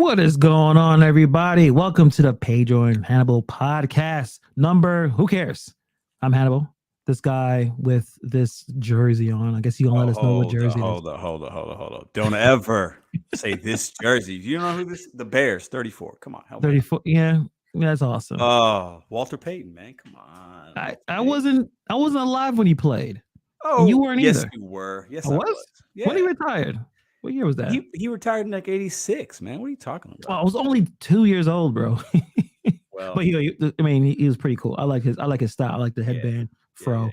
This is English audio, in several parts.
What is going on, everybody? Welcome to the Pedro and Hannibal podcast. Who cares? I'm Hannibal, this guy with this jersey on. I guess you gonna let Oh, us know what hold up, jersey it is. hold up, hold up, hold up, hold up. Don't ever say this jersey. Do you know who this? The Bears, 34. Come on, help me out. 34. Yeah, that's awesome. Oh, Walter Payton, man. Come on, I, Walter I Payton. wasn't I wasn't alive when he played. And you Oh, weren't yes, either. you were. I Yes, I was? was. When he Yeah. retired? What year was that? He retired in like 86, man. What are you talking Oh, I about? was only 2 years old, bro. Well, But I mean, he was pretty cool. I like his style. I like the yeah, headband, yeah, yeah, fro. yeah.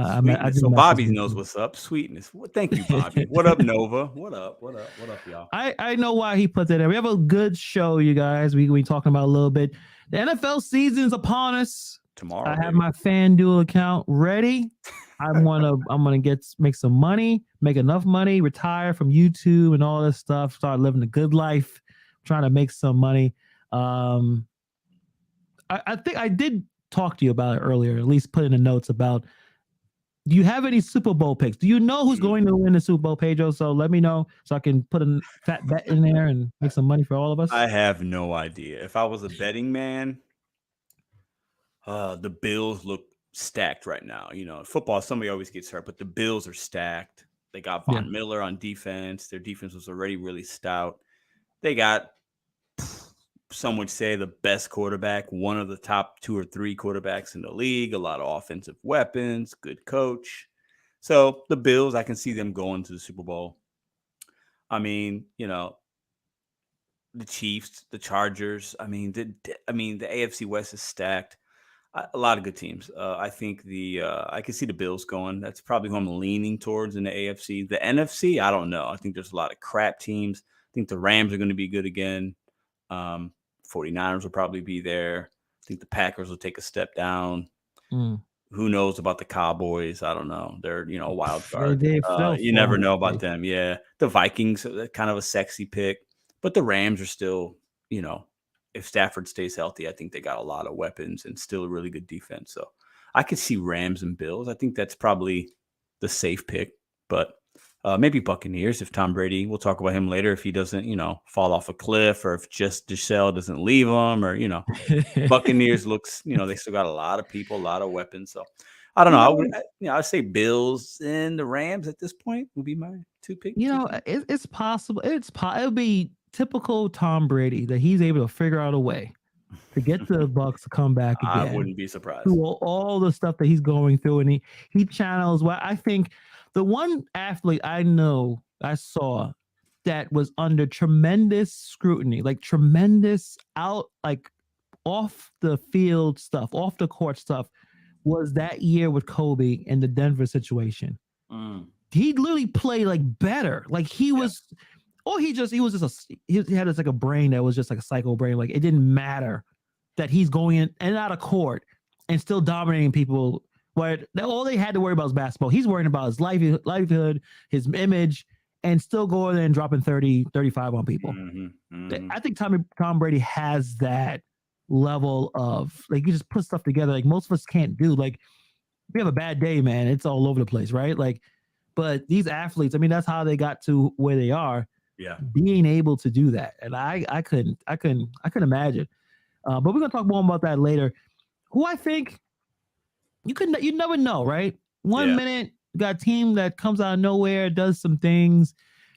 I Sweetness. do So mess his Bobby beard knows too. what's up. Sweetness. Well, thank you, Bobby. What up, Nova? What up? What up? What up, y'all? I know why he put that in. We have a good show, you guys. We talking about a little bit. The NFL season's upon us. I Tomorrow, have baby. my FanDuel account ready. I'm gonna make some money, make enough money, retire from YouTube and all this stuff, start living a good life, trying to make some money. Um, I think I did talk to you about it earlier, at least put in the notes about. Do you have any Super Bowl picks? Do you know who's Mm. going to win the Super Bowl, Pedro? So let me know so I can put a fat bet in there and make some money for all of us. I have no idea. If I was a betting man, the Bills look stacked right now. You know, football, somebody always gets hurt, but the Bills are stacked. They got Yeah. Von Miller on defense. Their defense was already really stout. They got, some would say, the best quarterback, one of the top 2 or 3 quarterbacks in the league, a lot of offensive weapons, good coach. So the Bills, I can see them going to the Super Bowl. I mean, the Chiefs, the Chargers. The AFC West is stacked. A lot of good teams. I think I can see the Bills going. That's probably who I'm leaning towards in the AFC. The NFC, I don't know. I think there's a lot of crap teams. I think the Rams are going to be good again. 49ers will probably be there. I think the Packers will take a step down. Mm. Who knows about the Cowboys? I don't know. They're a wild card. They'll You fall never into know about place. them. Yeah, the Vikings are kind of a sexy pick, but the Rams are still, if Stafford stays healthy, I think they got a lot of weapons and still a really good defense. So I could see Rams and Bills. I think that's probably the safe pick, but maybe Buccaneers if Tom Brady. We'll talk about him later if he doesn't, fall off a cliff, or if just Giselle doesn't leave him, or Buccaneers looks, they still got a lot of people, a lot of weapons. So I don't know. you know, I'd say Bills and the Rams at this point would be my two teams. it's possible. It'll be typical Tom Brady that he's able to figure out a way to get the Bucks to come back I again wouldn't be surprised. through all the stuff that he's going through, and he channels. Well, I think the one athlete I saw that was under tremendous scrutiny, like tremendous out, like off the field stuff, off the court stuff, was that year with Kobe in the Denver situation. Mm, He literally played like better. Like he yeah. was, or he was just he had this like a brain that was just like a psycho brain. Like it didn't matter that he's going in and out of court and still dominating people. Where all they had to worry about was basketball. He's worrying about his livelihood, his image, and still going there and dropping 30, 35 on people. Mm-hmm, mm-hmm. I think Tom Brady has that level of like you just put stuff together like most of us can't do. Like we have a bad day, man. It's all over the place, right? Like, but these athletes, I mean, that's how they got to where they are. Yeah. Being able to do that, and I couldn't imagine. But we're gonna talk more about that later. Who I think you never know, right? One Yeah. minute you got a team that comes out of nowhere, does some things.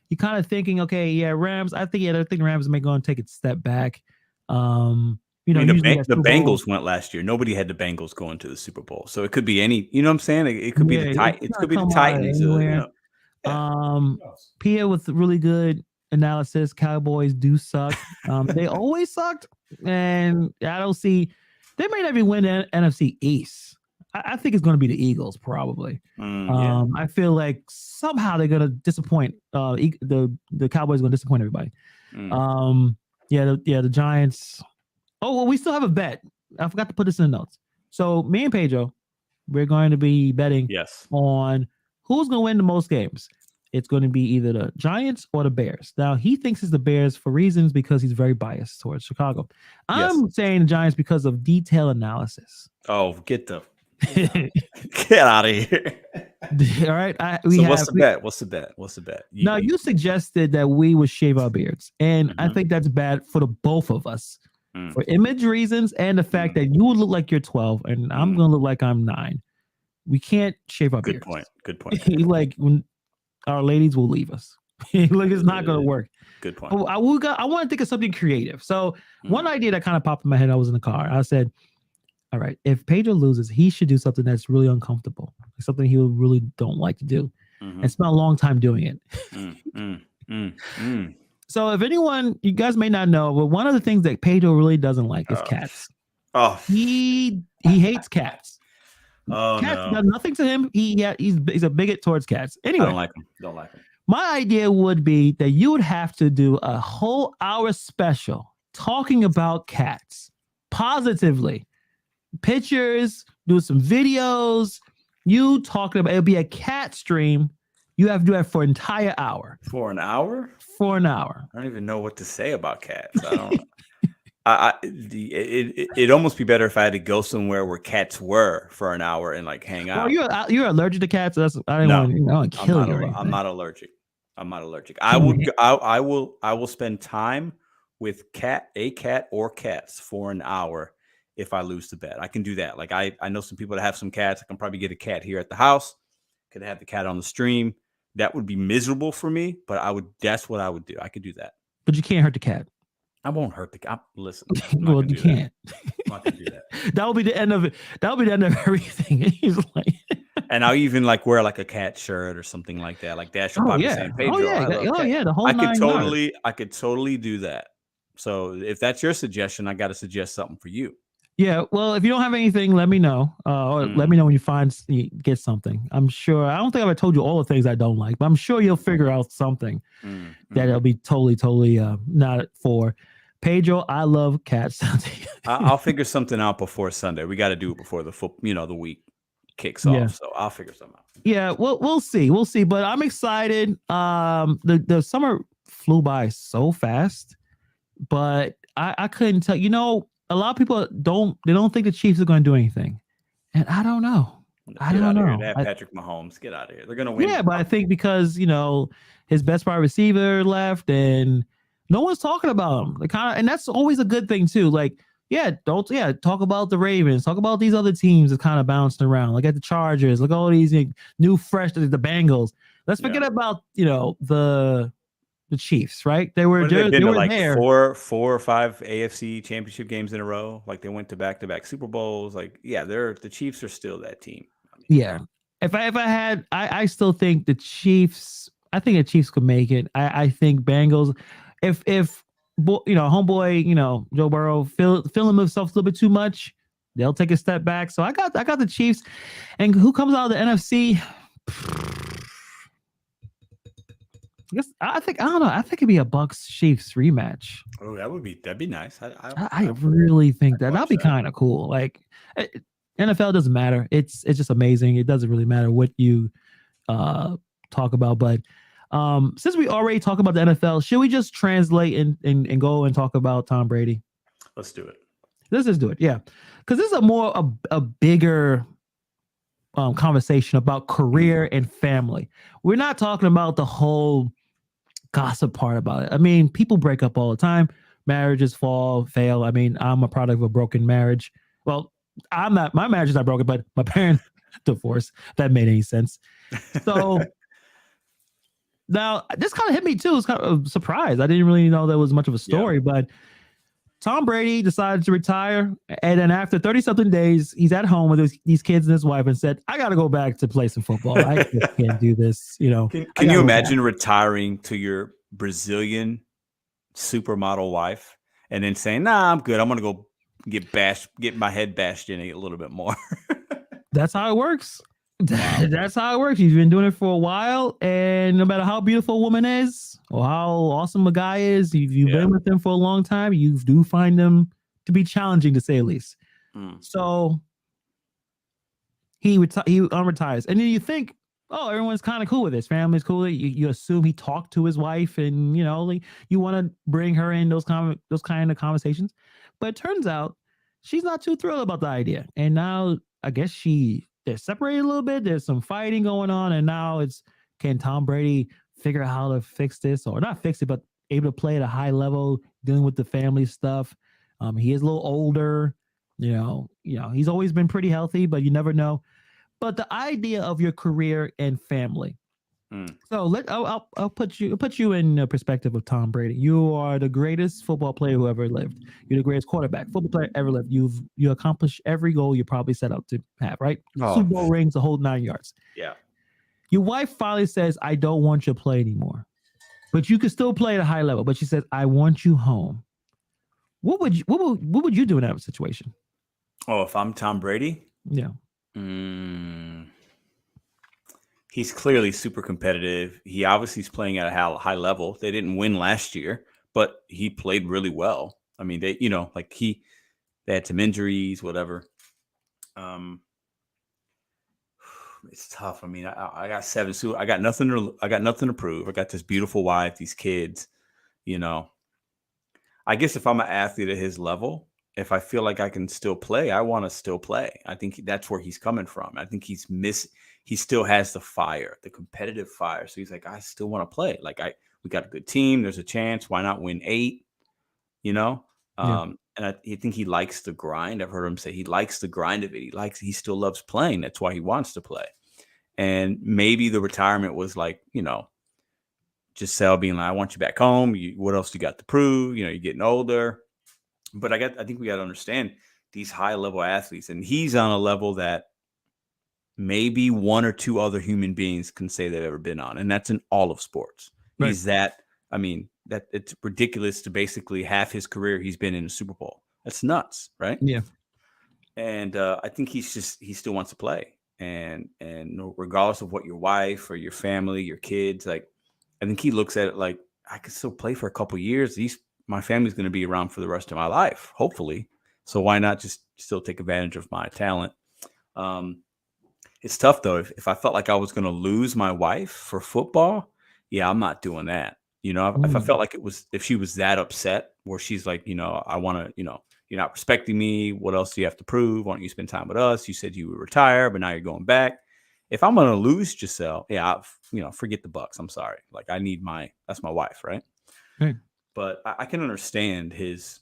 You're kind of thinking, okay, yeah, Rams. I think Rams may go and take a step back. Usually that The Super Bowl. Bengals went last year. Nobody had the Bengals going to the Super Bowl, so it could be any. You know what I'm saying? It could be Yeah, the it's It gonna could be the come out of Titans. anywhere. Yeah. Who knows? Pia with really good analysis. Cowboys do suck. They always sucked, and I don't see. They may not even win the NFC East. I think it's going to be the Eagles probably. Yeah. I feel like somehow they're going to disappoint. The Cowboys are going to disappoint everybody. The Giants. Oh well, we still have a bet. I forgot to put this in the notes. So me and Pedro, we're going to be betting Yes. on who's going to win the most games. It's going to be either the Giants or the Bears. Now, he thinks it's the Bears for reasons because he's very biased towards Chicago. I'm saying the Giants because of detail analysis. Oh, get the Get out of here. All right. So what's the bet? What's the bet? What's the bet? Now you suggested that we would shave our beards, and I Mhm. think that's bad for the both of us, Mm, for image reasons and the fact mm, that you would look like you're 12 and I'm mm. gonna look like I'm 9. We can't shave our Good beards. point. Good point. Good point. Like when our ladies will leave us. Like it's not gonna work. Good point. But I want to think of something creative. So one Mm. idea that kind of popped in my head, I was in the car. I said, all right, if Pedro loses, he should do something that's really uncomfortable, like something he really don't like to do, Mhm. and spend a long time doing it. Mm, mm, mm, mm. So if anyone, you guys may not know, but one of the things that Pedro really doesn't like is Oh, cats. oh, He hates cats. oh Cats no. does nothing to him. He's a bigot towards cats. I Anyway, don't like him. Don't like him. my idea would be that you would have to do a whole hour special talking about cats positively. Pictures, do some videos, you talking about it'll be a cat stream. You have to do that for an entire hour. For an hour? For an hour. I don't even know what to say about cats. I don't. It'd almost be better if I had to go somewhere where cats were for an hour and like hang Well, out. you're allergic to cats. That's I didn't No, want I want to kill you or I'm anything. not allergic. I'm not allergic. Hmm. I will spend time with a cat or cats for an hour if I lose the bet. I can do that. Like I know some people that have some cats. I can probably get a cat here at the house. Could have the cat on the stream. That would be miserable for me, but that's what I would do. I could do that. But you can't hurt the cat. I won't hurt the cat. Listen, I'm not Well, gonna you do that. can't. I'm not gonna do that. That will be the end of it. That will be the end of everything. He's like, And I'll even like wear like a cat shirt or something like that. Like Dash will oh probably be yeah, saying, oh Pedro, yeah, I love oh cat. yeah, the whole 9 yards. I could totally do that. So if that's your suggestion, I got to suggest something for you. Yeah, well, if you don't have anything, let me know. Or let Mm, me know when you get something. I'm sure. I don't think I've ever told you all the things I don't like, but I'm sure you'll figure out something that'll be totally not for. Pedro, I love cats. I'll figure something out before Sunday. We got to do it before the week kicks Yeah, off. So I'll figure something out. yeah. We'll see. We'll see. But I'm excited. The summer flew by so fast, but I couldn't tell. A lot of people don't think the Chiefs are going to do anything, and I don't know. I Get don't out of here. know. They have Patrick Mahomes. Get out of here. They're gonna win. Yeah, but I think because his best wide receiver left, and no one's talking about him. And that's always a good thing too. Like, talk about the Ravens, talk about these other teams that kind of bouncing around. Look at the Chargers, look at all these new fresh the Bengals. Let's forget about the Chiefs, right? They were What have they been they to, were like there. four or five AFC championship games in a row? Like they went to back Super Bowls. Like, yeah, the Chiefs are still that team. I mean, Yeah. If I had, I still think the Chiefs. I think the Chiefs could make it. I think Bengals. If homeboy, Joe Burrow feeling himself a little bit too much, they'll take a step back. So I got the Chiefs. And who comes out of the NFC? I don't know. I think it'd be a Bucks Chiefs rematch. oh, that'd be nice. I really think I'd that'd be watch that. kind of cool. Like NFL doesn't matter. It's just amazing. It doesn't really matter what you talk about. But since we already talk about the NFL, should we just translate and go and talk about Tom Brady? Let's do it. Let's just do it. Yeah, because this is a bigger conversation about career and family. We're not talking about the whole gossip part about it. I mean, people break up all the time. Marriages fail. I mean, I'm a product of a broken marriage. Well, I'm not. My marriage is not broken, but my parents divorced. If that made any sense. So now this kind of hit me too. It's kind of a surprise. I didn't really know there was much of a story, but Tom Brady decided to retire, and then after 30-something days, he's at home with these kids and his wife, and said, "I got to go back to play some football. I just can't do this." Can you imagine retiring to your Brazilian supermodel wife and then saying, "Nah, I'm good. I'm gonna go get my head bashed in a little bit more." That's how it works. Wow. That's how it works. He's been doing it for a while, and no matter how beautiful a woman is or how awesome a guy is, if you've been with them for a long time, you do find them to be challenging, to say the least. So he unretires, and then you think, oh, everyone's kind of cool with this. Family's cool. You assume he talked to his wife, and like, you want to bring her in those kind of conversations, but it turns out she's not too thrilled about the idea, and now I guess they're separated a little bit. There's some fighting going on, and now it's, can Tom Brady figure out how to fix this, or not fix it, but able to play at a high level, dealing with the family stuff. He is a little older. He's always been pretty healthy, but you never know. But the idea of your career and family. Mm. So I'll put you in the perspective of Tom Brady. You are the greatest football player who ever lived. You're the greatest quarterback, football player ever lived. You accomplished every goal you probably set out to have, right? Oh, Super Bowl rings, the whole 9 yards. yeah. Your wife finally says, "I don't want you to play anymore, but you can still play at a high level." But she says, "I want you home." What would you do in that situation? Oh, if I'm Tom Brady, Yeah, mm, he's clearly super competitive. He obviously is playing at a high level. They didn't win last year, but he played really well. I mean, they had some injuries, whatever. Um, it's tough. I mean, I got seven. So I got nothing to prove. I got this beautiful wife, these kids. You know, I guess if I'm an athlete at his level, if I feel like I can still play, I want to still play. I think that's where he's coming from. I think he still has the fire, the competitive fire. So he's like, I still want to play. We got a good team. There's a chance. Why not win 8? You know? yeah, And I think he likes the grind. I've heard him say he likes the grind of it. He still loves playing. That's why he wants to play. And maybe the retirement was like, Giselle being like, I want you back home. What else you got to prove? You're getting older. But I think we got to understand these high level athletes, and he's on a level that maybe one or two other human beings can say they've ever been on, and that's in all of sports. right. He's that. I mean, that it's ridiculous to basically half his career he's been in a Super Bowl. That's nuts, right? Yeah, And I think he still wants to play, and regardless of what your wife or your family, your kids, like, I think he looks at it like, I could still play for a couple years. My family's going to be around for the rest of my life, hopefully. So why not just still take advantage of my talent? Um, it's tough though. If I felt like I was going to lose my wife for football, yeah, I'm not doing that. If I felt like if she was that upset, where she's like, I want to, you're not respecting me. What else do you have to prove? Why don't you spend time with us? You said you would retire, but now you're going back. If I'm going to lose Giselle, yeah, forget the Bucks. I'm sorry. Like, that's my wife, right? right. But I can understand his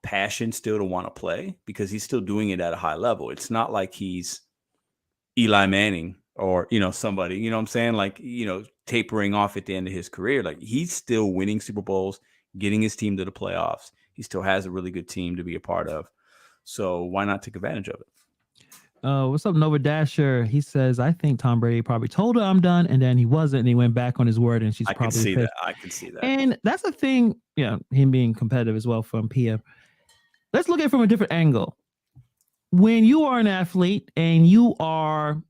passion still to want to play because he's still doing it at a high level. It's not like he's Eli Manning or, somebody, you know what I'm saying? Like, tapering off at the end of his career. Like, he's still winning Super Bowls, getting his team to the playoffs. He still has a really good team to be a part of. So why not take advantage of it? What's up, Nova Dasher? He says, I think Tom Brady probably told her I'm done, and then he wasn't, and he went back on his word, and she's I could probably see that. pissed. I could see that. And that's the thing, him being competitive as well from PM. Let's look at it from a different angle. When you are an athlete and you are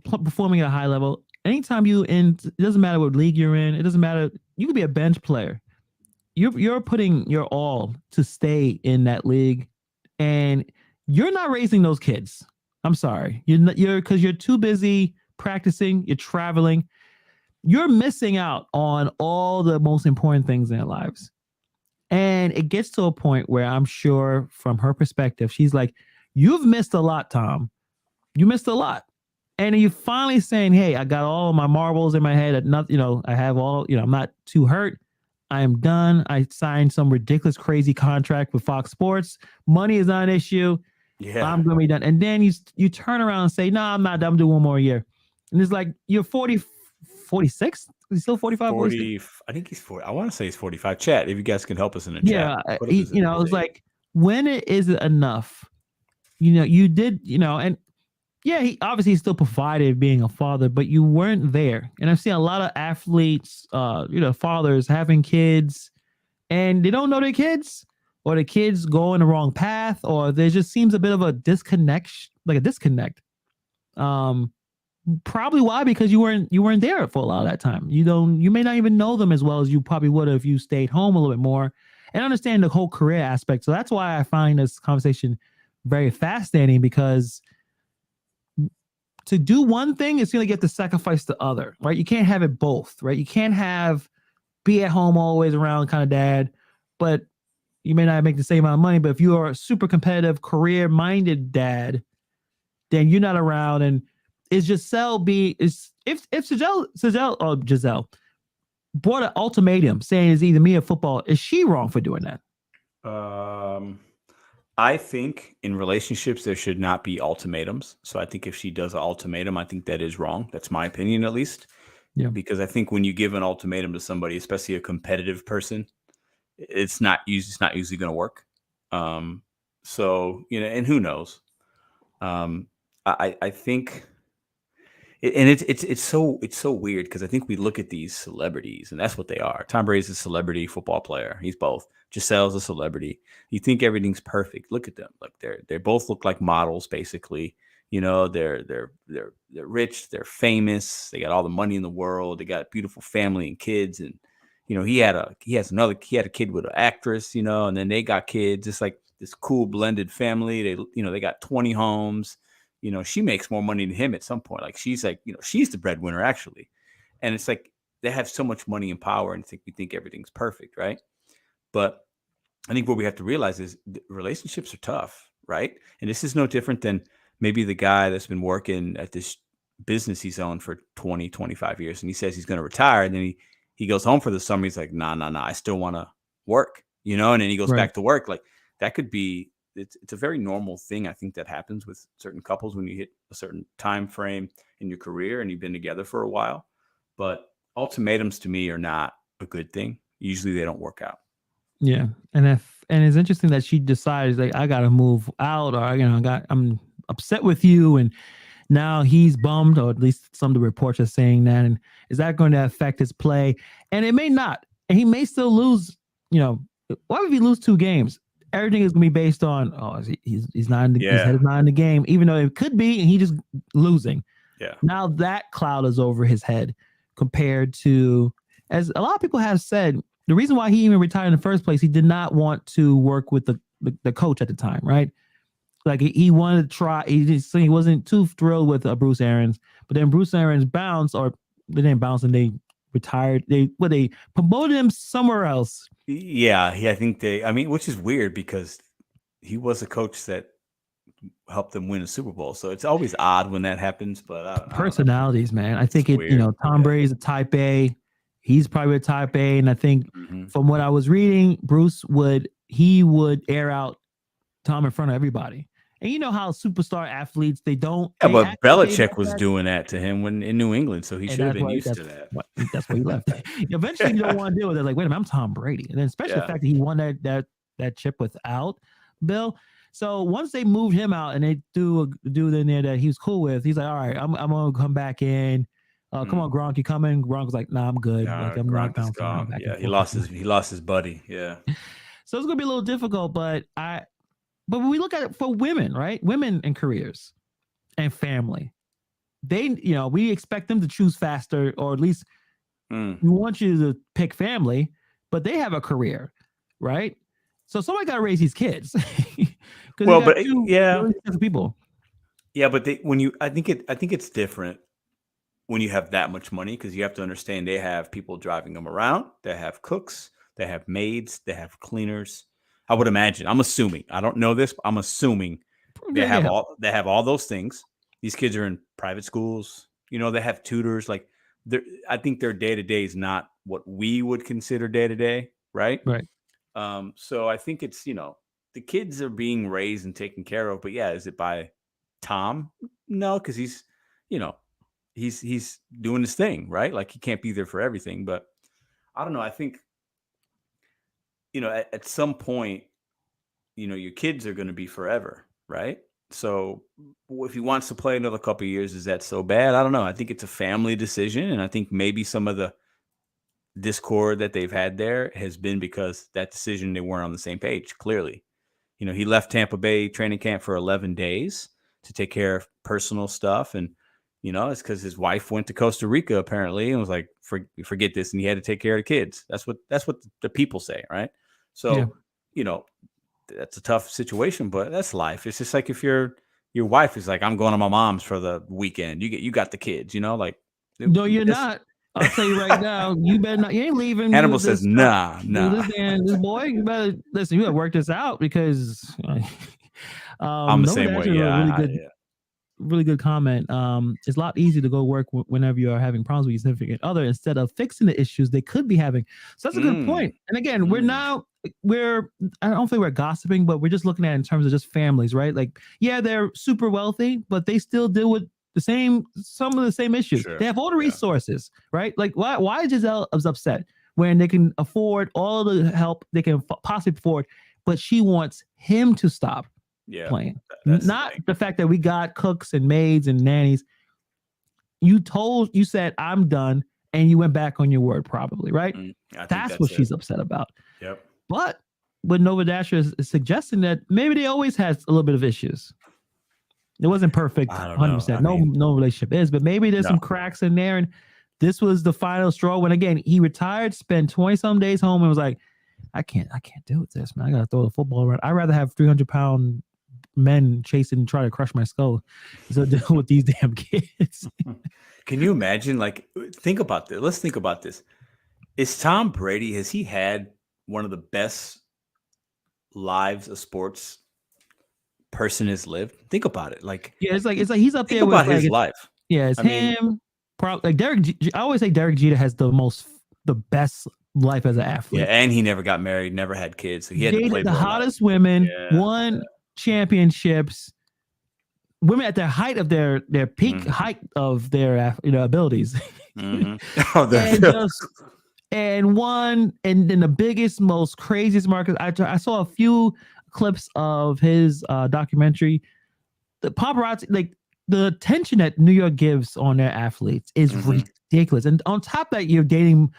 performing at a high level, anytime it doesn't matter what league you're in, it doesn't matter. You could be a bench player. You're putting your all to stay in that league, and you're not raising those kids. I'm sorry. Because you're too busy practicing, you're traveling, you're missing out on all the most important things in their lives. And it gets to a point where I'm sure from her perspective, she's like, you've missed a lot, Tom. You missed a lot. And you finally saying, hey, I got all my marbles in my head. I have all, I'm not too hurt. I am done. I signed some ridiculous, crazy contract with Fox Sports. Money is not an issue. Yeah. I'm gonna be done. And then you turn around and say, no, I'm not done. I'm doing one more year. And it's like, you're 40, 46? He's still 45, 46? 40. I think he's 40. I want to say he's 45. Chat, if you guys can help us in the chat. Yeah. What is his It's age? like, when it is enough, you did, and yeah, he obviously still provided being a father, but you weren't there. And I've seen a lot of athletes, fathers having kids and they don't know their kids, or the kids go in the wrong path, or there just seems a bit of a disconnect, like a disconnect. Um, Probably why? Because you weren't there for a lot of that time. You may not even know them as well as you probably would have if you stayed home a little bit more and understand the whole career aspect. So that's why I find this conversation very fascinating, because to do one thing is going to get to sacrifice the other, right? You can't have it both, right? You can't be at home always around kind of dad, but you may not make the same amount of money. But if you are a super competitive, career minded dad, then you're not around. And is Giselle be is if Giselle or Giselle brought an ultimatum saying it's either me or football, is she wrong for doing that? Um, I think in relationships there should not be ultimatums. So I think if she does an ultimatum, I think that is wrong. That's my opinion, at least, Yeah. because I think when you give an ultimatum to somebody, especially a competitive person, it's not usually going to work. Um, so and who knows? Um, I think and it's so weird because I think we look at these celebrities and that's what they are. Tom Brady's a celebrity football player. He's both. Giselle's a celebrity. You think everything's perfect. Look at them. Like they both look like models basically. They're rich, they're famous, they got all the money in the world, they got a beautiful family and kids. And he had a kid with an actress, and then they got kids. It's like this cool blended family. They got 20 homes. She makes more money than him at some point. Like she's the breadwinner actually. And it's like they have so much money and power and we think everything's perfect, right? But I think what we have to realize is relationships are tough, right? And this is no different than maybe the guy that's been working at this business he's owned for 20, 25 years. And he says he's going to retire. And then he goes home for the summer. He's like, nah, I still want to work, and then he goes Right. back to work. Like that could be, it's a very normal thing. I think that happens with certain couples when you hit a certain time frame in your career and you've been together for a while. But ultimatums to me are not a good thing. Usually they don't work out. Yeah. And it's interesting that she decides like I gotta move out, or I'm upset with you, and now he's bummed, or at least some of the reports are saying that. And is that going to affect his play? And it may not. And he may still lose. Why would he lose 2 games? Everything is going to be based on he's not in his head is not in the game, even though it could be, and he just losing. Yeah. Now that cloud is over his head compared to, as a lot of people have said, the reason why he even retired in the first place, he did not want to work with the coach at the time, right? Like he wanted to try. He wasn't too thrilled with Bruce Arians, but then Bruce Arians bounced, or they didn't bounce, and they retired. They promoted him somewhere else. Yeah, I think which is weird because he was a coach that helped them win a Super Bowl. So it's always odd when that happens. But I don't know. Personalities, man. I think It's weird. Tom Brady's a type A. He's probably a type A, and I think from what I was reading, Bruce would air out Tom in front of everybody. And you know how superstar athletes, they don't. Yeah, but Belichick was doing that to him when in New England, so he should have been used to that. That's why he left. Eventually, you don't want to deal with it. Like, wait a minute, I'm Tom Brady, and then especially the fact that he won that chip without Bill. So once they moved him out and they threw a dude in there that he was cool with, he's like, all right, I'm gonna come back in. Come on, Gronk, you coming? Gronk was like, nah, I'm good. Nah, like I'm Gronk not is gone. Yeah, he lost his buddy. Yeah. So it's gonna be a little difficult, but when we look at it for women, right? Women in careers and family, we expect them to choose faster, or at least we want you to pick family, but they have a career, right? So somebody got to raise these kids. Well, but people. Yeah, but I think it's different when you have that much money, because you have to understand they have people driving them around, they have cooks, they have maids, they have cleaners. I would imagine. I'm assuming. I don't know this, but I'm assuming they have all those things. These kids are in private schools. They have tutors. Like, I think their day to day is not what we would consider day to day, right? Right. So I think it's the kids are being raised and taken care of. But yeah, is it by Tom? No, because he's he's doing his thing, right? Like he can't be there for everything. But I don't know. I think at some point, your kids are going to be forever, right? So if he wants to play another couple of years, is that so bad? I don't know. I think it's a family decision, and I think maybe some of the discord that they've had there has been because that decision, they weren't on the same page. Clearly, he left Tampa Bay training camp for 11 days to take care of personal stuff, and it's because his wife went to Costa Rica apparently and was like, forget this, and he had to take care of the kids. That's what the people say, right? So that's a tough situation, but that's life. It's just like if your wife is like, I'm going to my mom's for the weekend. You got the kids, like. No, you're not. I'll tell you right now, you better not. You ain't leaving. Hannibal says, nah. This boy, you better listen. You better work this out because I'm the same way. Yeah, really good comment. It's a lot easier to go work whenever you are having problems with your significant other instead of fixing the issues they could be having. So that's a good Mm, point. And again, mm, we're I don't think we're gossiping, but we're just looking at it in terms of just families, right? Like, yeah, they're super wealthy, but they still deal with some of the same issues. sure. They have all the Yeah. resources, right? Like, why Giselle is upset when they can afford all the help they can possibly afford, but she wants him to stop Yeah. playing. That's the Not thing. the fact that we got cooks and maids and nannies. You said I'm done, and you went back on your word, probably, right? I think That's what that's it. she's upset about. Yep. But what Nova Dasher is suggesting that maybe they always had a little bit of issues. It wasn't perfect, I don't know. 100%. I No, mean, no relationship is, but maybe there's no. some cracks in there. And this was the final straw when again he retired, spent 20 some days home, and was like, I can't deal with this, man. I gotta throw the football around. I'd rather have 300-pound men chasing and try to crush my skull instead of dealing with these damn kids. Can you imagine? Like, think about this. Let's think about this. Is Tom Brady, has he had one of the best lives a sports person has lived? Think about it. Like, Yeah, it's like he's up think there with about like his life. yeah, it's I mean, him. Probably like I always say Derek Jeter has the best life as an yeah, athlete. and he never got married, never had kids. So he had to play Dated the their life. hottest women, Yeah. won championships. Women at their height of their peak Mhm. height of their abilities, Mhm. Oh, and just and won and in the biggest, most craziest markets. I saw a few clips of his documentary. The paparazzi, like the attention that New York gives on their athletes is Mhm. ridiculous. And on top of that, you're dating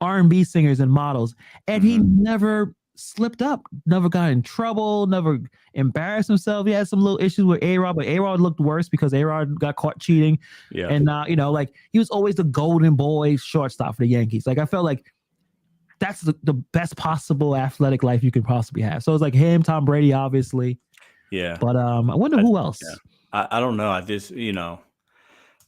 R&B singers and models, and he Mhm. never slipped up, never got in trouble, never embarrassed himself. He had some little issues with A-Rod, but A-Rod looked worse because A-Rod got caught cheating. Yeah. And like he was always the golden boy shortstop for the Yankees. Like I felt like that's the best possible athletic life you could possibly have. So it's like him, Tom Brady, obviously. Yeah. But I wonder I, who yeah. else. I don't know. I just, and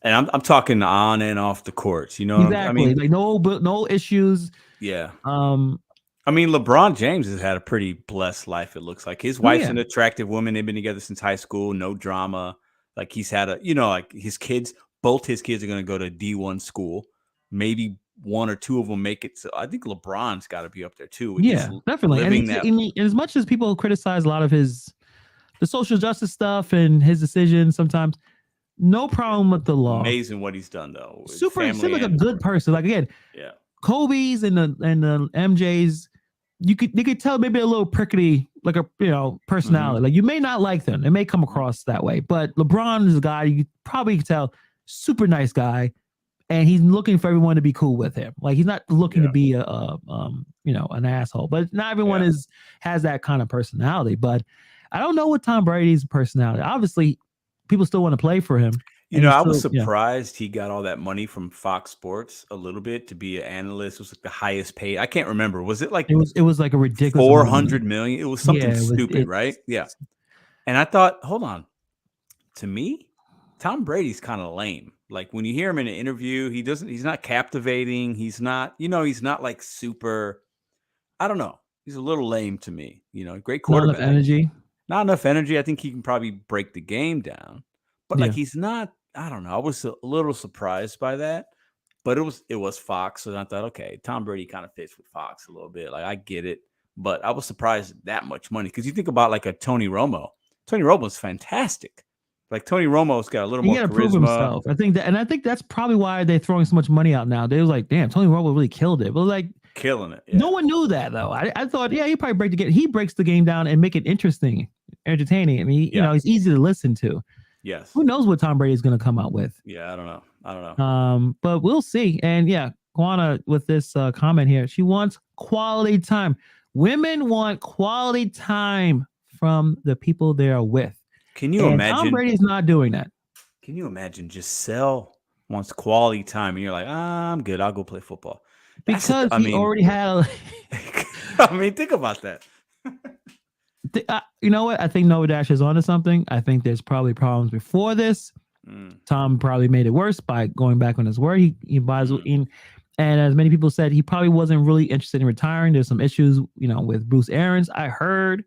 I'm talking on and off the courts. I Exactly. mean, Like no issues. yeah. Um, I mean, LeBron James has had a pretty blessed life. It looks like his oh wife's yeah. an attractive woman. They've been together since high school. No drama. Like he's had like his kids. Both his kids are going to go to D1 school. Maybe one or two of them make it. So I think LeBron's got to be up there too with just Yeah, definitely. And living that. as much as people criticize a lot of the social justice stuff and his decisions sometimes, no problem with the law. Amazing what he's done though. With Super seems family like a and good person. Like again, yeah. Kobe's and the MJ's, you could tell maybe a little prickly, like a personality. Mm-hmm. Like you may not like them. It may come across that way. But LeBron is a guy you probably can tell, super nice guy. And he's looking for everyone to be cool with him. Like he's not looking to be an asshole. But not everyone has that kind of personality. But I don't know what Tom Brady's personality. Obviously, people still want to play for him. And I was still, surprised he got all that money from Fox Sports a little bit to be an analyst. It was like the highest paid. I can't remember. Was it like it was like a ridiculous 400 million? It was something stupid, it's right? Yeah. And I thought, hold on. To me, Tom Brady's kind of lame. Like when you hear him in an interview, he's not captivating. He's not, he's not like super, I don't know. He's a little lame to me. Great not enough quarterback. energy. Not enough energy. I think he can probably break the game down. But like Yeah. he's not, I don't know. I was a little surprised by that. But it was Fox. So I thought, okay, Tom Brady kind of fits with Fox a little bit. Like I get it. But I was surprised at that much money. Because you think about like a Tony Romo. Tony Romo's fantastic. Like Tony Romo's got a little He more got to prove charisma. himself. I think that's probably why they're throwing so much money out now. They was like, damn, Tony Romo really killed it. But like Killing it. Yeah. no one knew that though. I thought, yeah, he probably break the game. He breaks the game down and make it interesting, entertaining. I mean, he's easy to listen to. Yes. Who knows what Tom Brady is going to come out with? Yeah, I don't know. But we'll see. And yeah, Kwana with this comment here, she wants quality time. Women want quality time from the people they are with. Can you imagine? Tom Brady is not doing that. Can you imagine Giselle wants quality time and you're like, I'm good. I'll go play football. Because he already had. I mean, think about that. You know what? I think Nova Dash is onto something. I think there's probably problems before this. Tom probably made it worse by going back on his word. He buys in. And as many people said, he probably wasn't really interested in retiring. There's some issues, with Bruce Arians. I heard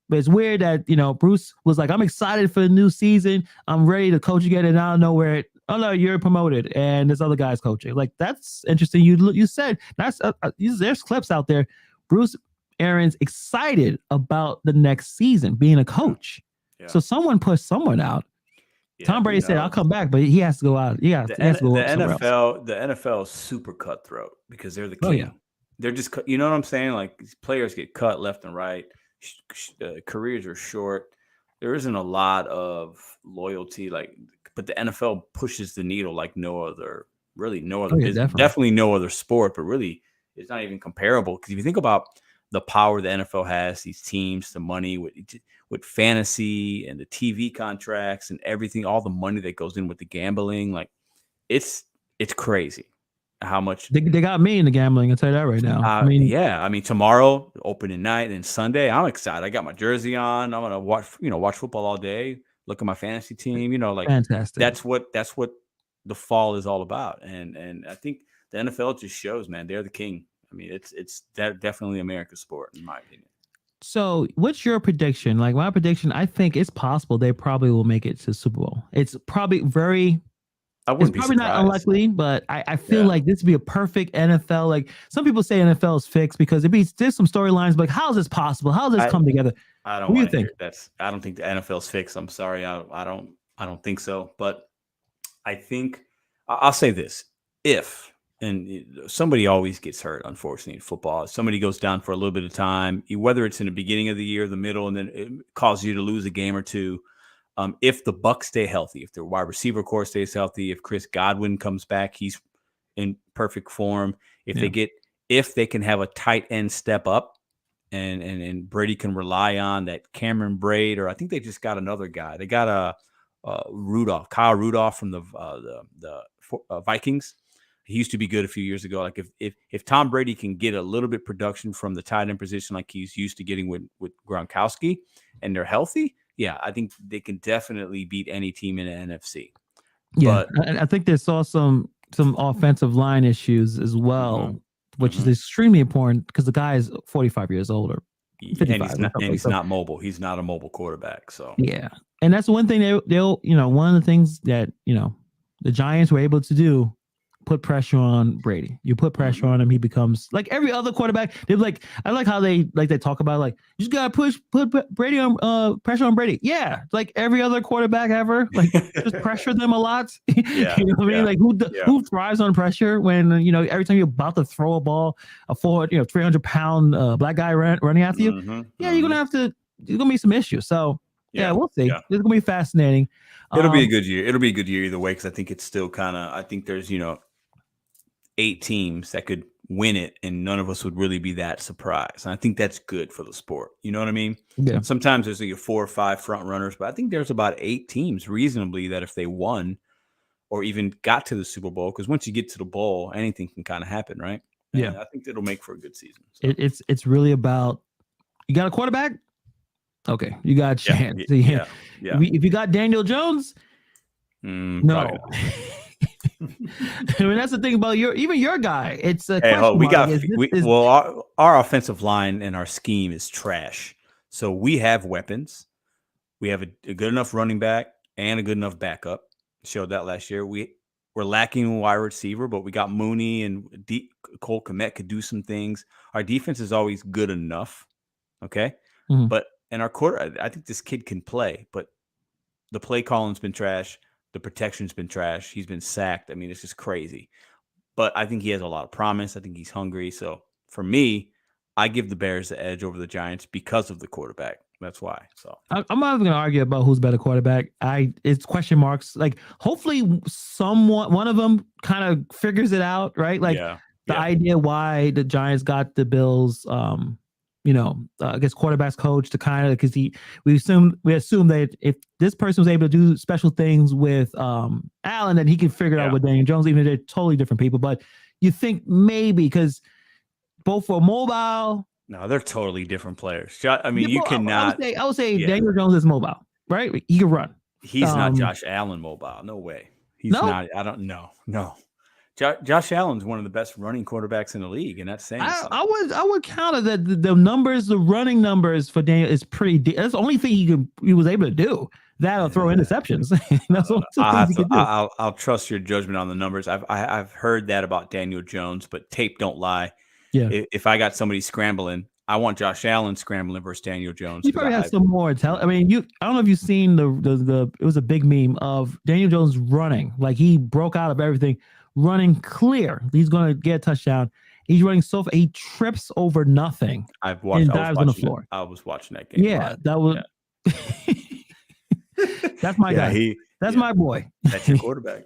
But it's weird that Bruce was like, "I'm excited for the new season. I'm ready to coach again," and I don't know where. Oh no, you're promoted, and this other guy's coaching. Like that's interesting. You said that's there's clips out there. Bruce Arians excited about the next season being a Yeah. coach. Yeah. So someone pushed someone out. Yeah, Tom who Brady said, "I'll knows? come back," but he has to go out. Yeah, he has to The go somewhere else. NFL is super cutthroat because they're the Oh yeah, king. They're just you know what I'm saying? Like these players get cut left and right. Careers are short. There isn't a lot of loyalty, but the NFL pushes the needle like no other, really no other oh yeah, business, definitely. definitely no other sport, but really it's not even comparable. Because if you think about the power the NFL has, these teams, the money with fantasy and the TV contracts and everything, all the money that goes in with the gambling, like it's crazy how much. They got me into gambling. I'll tell you that right now. I mean, Yeah, I mean tomorrow opening night and Sunday, I'm excited. I got my jersey on. I'm gonna watch football all day. Look at my fantasy team. Like fantastic. that's what the fall is all about. And I think the NFL just shows, man, they're the king. I mean, it's definitely America's sport in my opinion. So, what's your prediction? Like my prediction, I think it's possible they probably will make it to Super Bowl. It's probably I it's wouldn't be probably not surprised. unlikely, but I feel Yeah. like this would be a perfect NFL. Like some people say NFL is fixed because there's some storylines, but like, how is this possible? How does this I come together? I don't What do you want to think? hear it. I don't think the NFL's fixed. I'm sorry. I don't think so. But I think I'll say this: if somebody always gets hurt, unfortunately, in football. If somebody goes down for a little bit of time, whether it's in the beginning of the year, the middle, and then it causes you to lose a game or two. If the Bucks stay healthy, if their wide receiver core stays healthy, if Chris Godwin comes back, he's in perfect form. If Yeah. if they can have a tight end step up, and Brady can rely on that Cameron Braid, or I think they just got another guy. They got Kyle Rudolph from the Vikings. He used to be good a few years ago. Like if Tom Brady can get a little bit production from the tight end position, like he's used to getting with Gronkowski, and they're healthy, yeah, I think they can definitely beat any team in the NFC. Yeah, But I think they saw some offensive line issues as mhm, well, which is mhm. extremely important because the guy is 45 years old or and 55 or something. he's So not mobile. He's not a mobile quarterback. So yeah, and that's one thing they'll one of the things that the Giants were able to do, put pressure on Brady. You put pressure mhm. on him, he becomes like every other quarterback. They're like, I like how they talk about like you just gotta put Brady on pressure on Brady. Yeah, like every other quarterback ever, like just pressure them a lot. Yeah, You know what I mean? yeah, Like yeah. who thrives on pressure when every time you're about to throw a ball, a 300-pound black guy running after you. Mhm, Yeah, you're gonna mhm. have to. There's gonna be some issues. So yeah, Yeah, we'll see. yeah. It's gonna be fascinating. It'll be a Um, good year. It'll be a good year either way because I think it's still kind of. I think there's 8 teams that could win it, and none of us would really be that surprised. And I think that's good for the sport. You know what I mean? yeah, Sometimes there's 4 or 5 front runners, but I think there's about 8 teams reasonably that if they won or even got to the Super Bowl, because once you get to the bowl, anything can kind of happen, right? yeah. And I think it'll make for a good season. So It's really about you got a quarterback. Okay, you got a yeah, chance. yeah, yeah. If you got Daniel Jones, Probably no. not. I mean that's the thing about your guy. It's a Hey, question we mark. Like, got is this we is well our offensive line and our scheme is trash. So we have weapons. We have a good enough running back and a good enough backup. Showed that last year. We're lacking a wide receiver, but we got Mooney and Cole Kmet could do some things. Our defense is always good enough. Okay, Mhm. but and our quarter, I think this kid can play, but the play calling's been trash. The protection's been trash. He's been sacked. I mean, it's just crazy. But I think he has a lot of promise. I think he's hungry. So for me, I give the Bears the edge over the Giants because of the quarterback. That's why. So I'm not even gonna argue about who's better quarterback. It's question marks. Like hopefully one of them kind of figures it out, right? Like yeah, the yeah, idea why the Giants got the Bills, I guess quarterbacks coach to kind of because we assume that if this person was able to do special things with Allen, then he could figure it out yeah. with Daniel Jones, even though they're totally different people. But you think maybe because both for mobile. No, they're totally different players. I Yeah, mean, you but cannot. I would say Yeah, Daniel Jones is mobile, right? He can run. he's not Um, Josh Allen mobile. No way. He's no, not. I don't know. No. Josh Allen's one of the best running quarterbacks in the league, and that's saying something. I would counter that the numbers, the running numbers for Daniel is pretty. That's the only thing he was able to do. That'll throw interceptions. That's the only two things he could do. I'll trust your judgment on the numbers. I've heard that about Daniel Jones, but tape don't lie. Yeah. If I got somebody scrambling, I want Josh Allen scrambling versus Daniel Jones. You probably have some more I mean, I don't know if you've seen the it was a big meme of Daniel Jones running. Like he broke out of everything, running clear. He's going to get a touchdown. He's running so far. He trips over nothing. I've watched. Dives on the floor. I was watching that game. Yeah, that was. Yeah. That's my guy. That's my boy. That's your quarterback.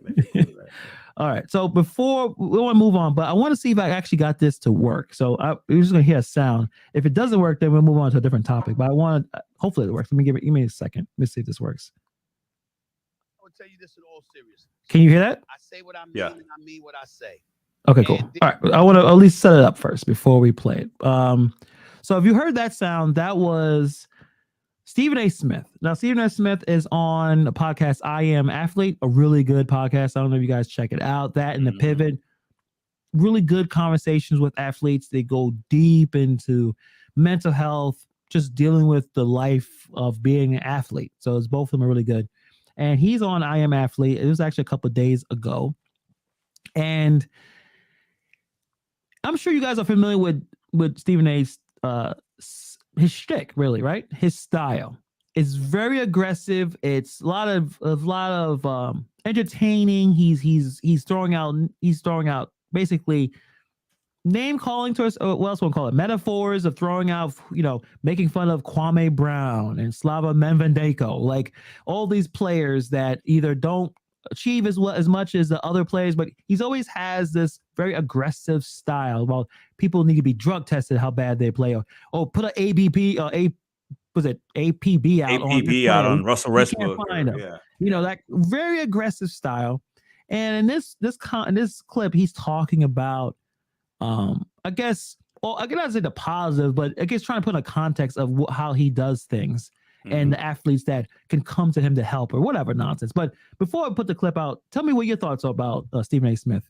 All right. So before we want to move on, but I want to see if I actually got this to work. So we're just going to hear a sound. If it doesn't work, then we'll move on to a different topic. But I want hopefully it works. Give me a second. Let me see if this works. I would tell you this in all seriousness. Can you hear that? I say what I mean, and I mean what I say. Okay, cool. All right. I want to at least set it up first before we play it. So if you heard that sound, that was Stephen A. Smith. Now, Stephen A. Smith is on a podcast, I Am Athlete, a really good podcast. I don't know if you guys check it out. That and The Pivot, really good conversations with athletes. They go deep into mental health, just dealing with the life of being an athlete. So it's both of them are really good. And he's on I Am Athlete. It was actually a couple of days ago. And I'm sure you guys are familiar with Stephen A's his shtick, really, right? His style is very aggressive. It's a lot of entertaining. He's throwing out basically name calling to us. What else want to call it? Metaphors of throwing out, making fun of Kwame Brown and Slava Medvedenko, like all these players that either don't achieve as much as the other players, but he's always has this very aggressive style. Well, people need to be drug tested how bad they play, or put an APB out on Russell Westbrook. That very aggressive style. And in this clip, he's talking about I guess I cannot say the positive, but I guess trying to put in a context of how he does things. And the athletes that can come to him to help or whatever nonsense. But before I put the clip out, tell me what your thoughts are about Stephen A. Smith.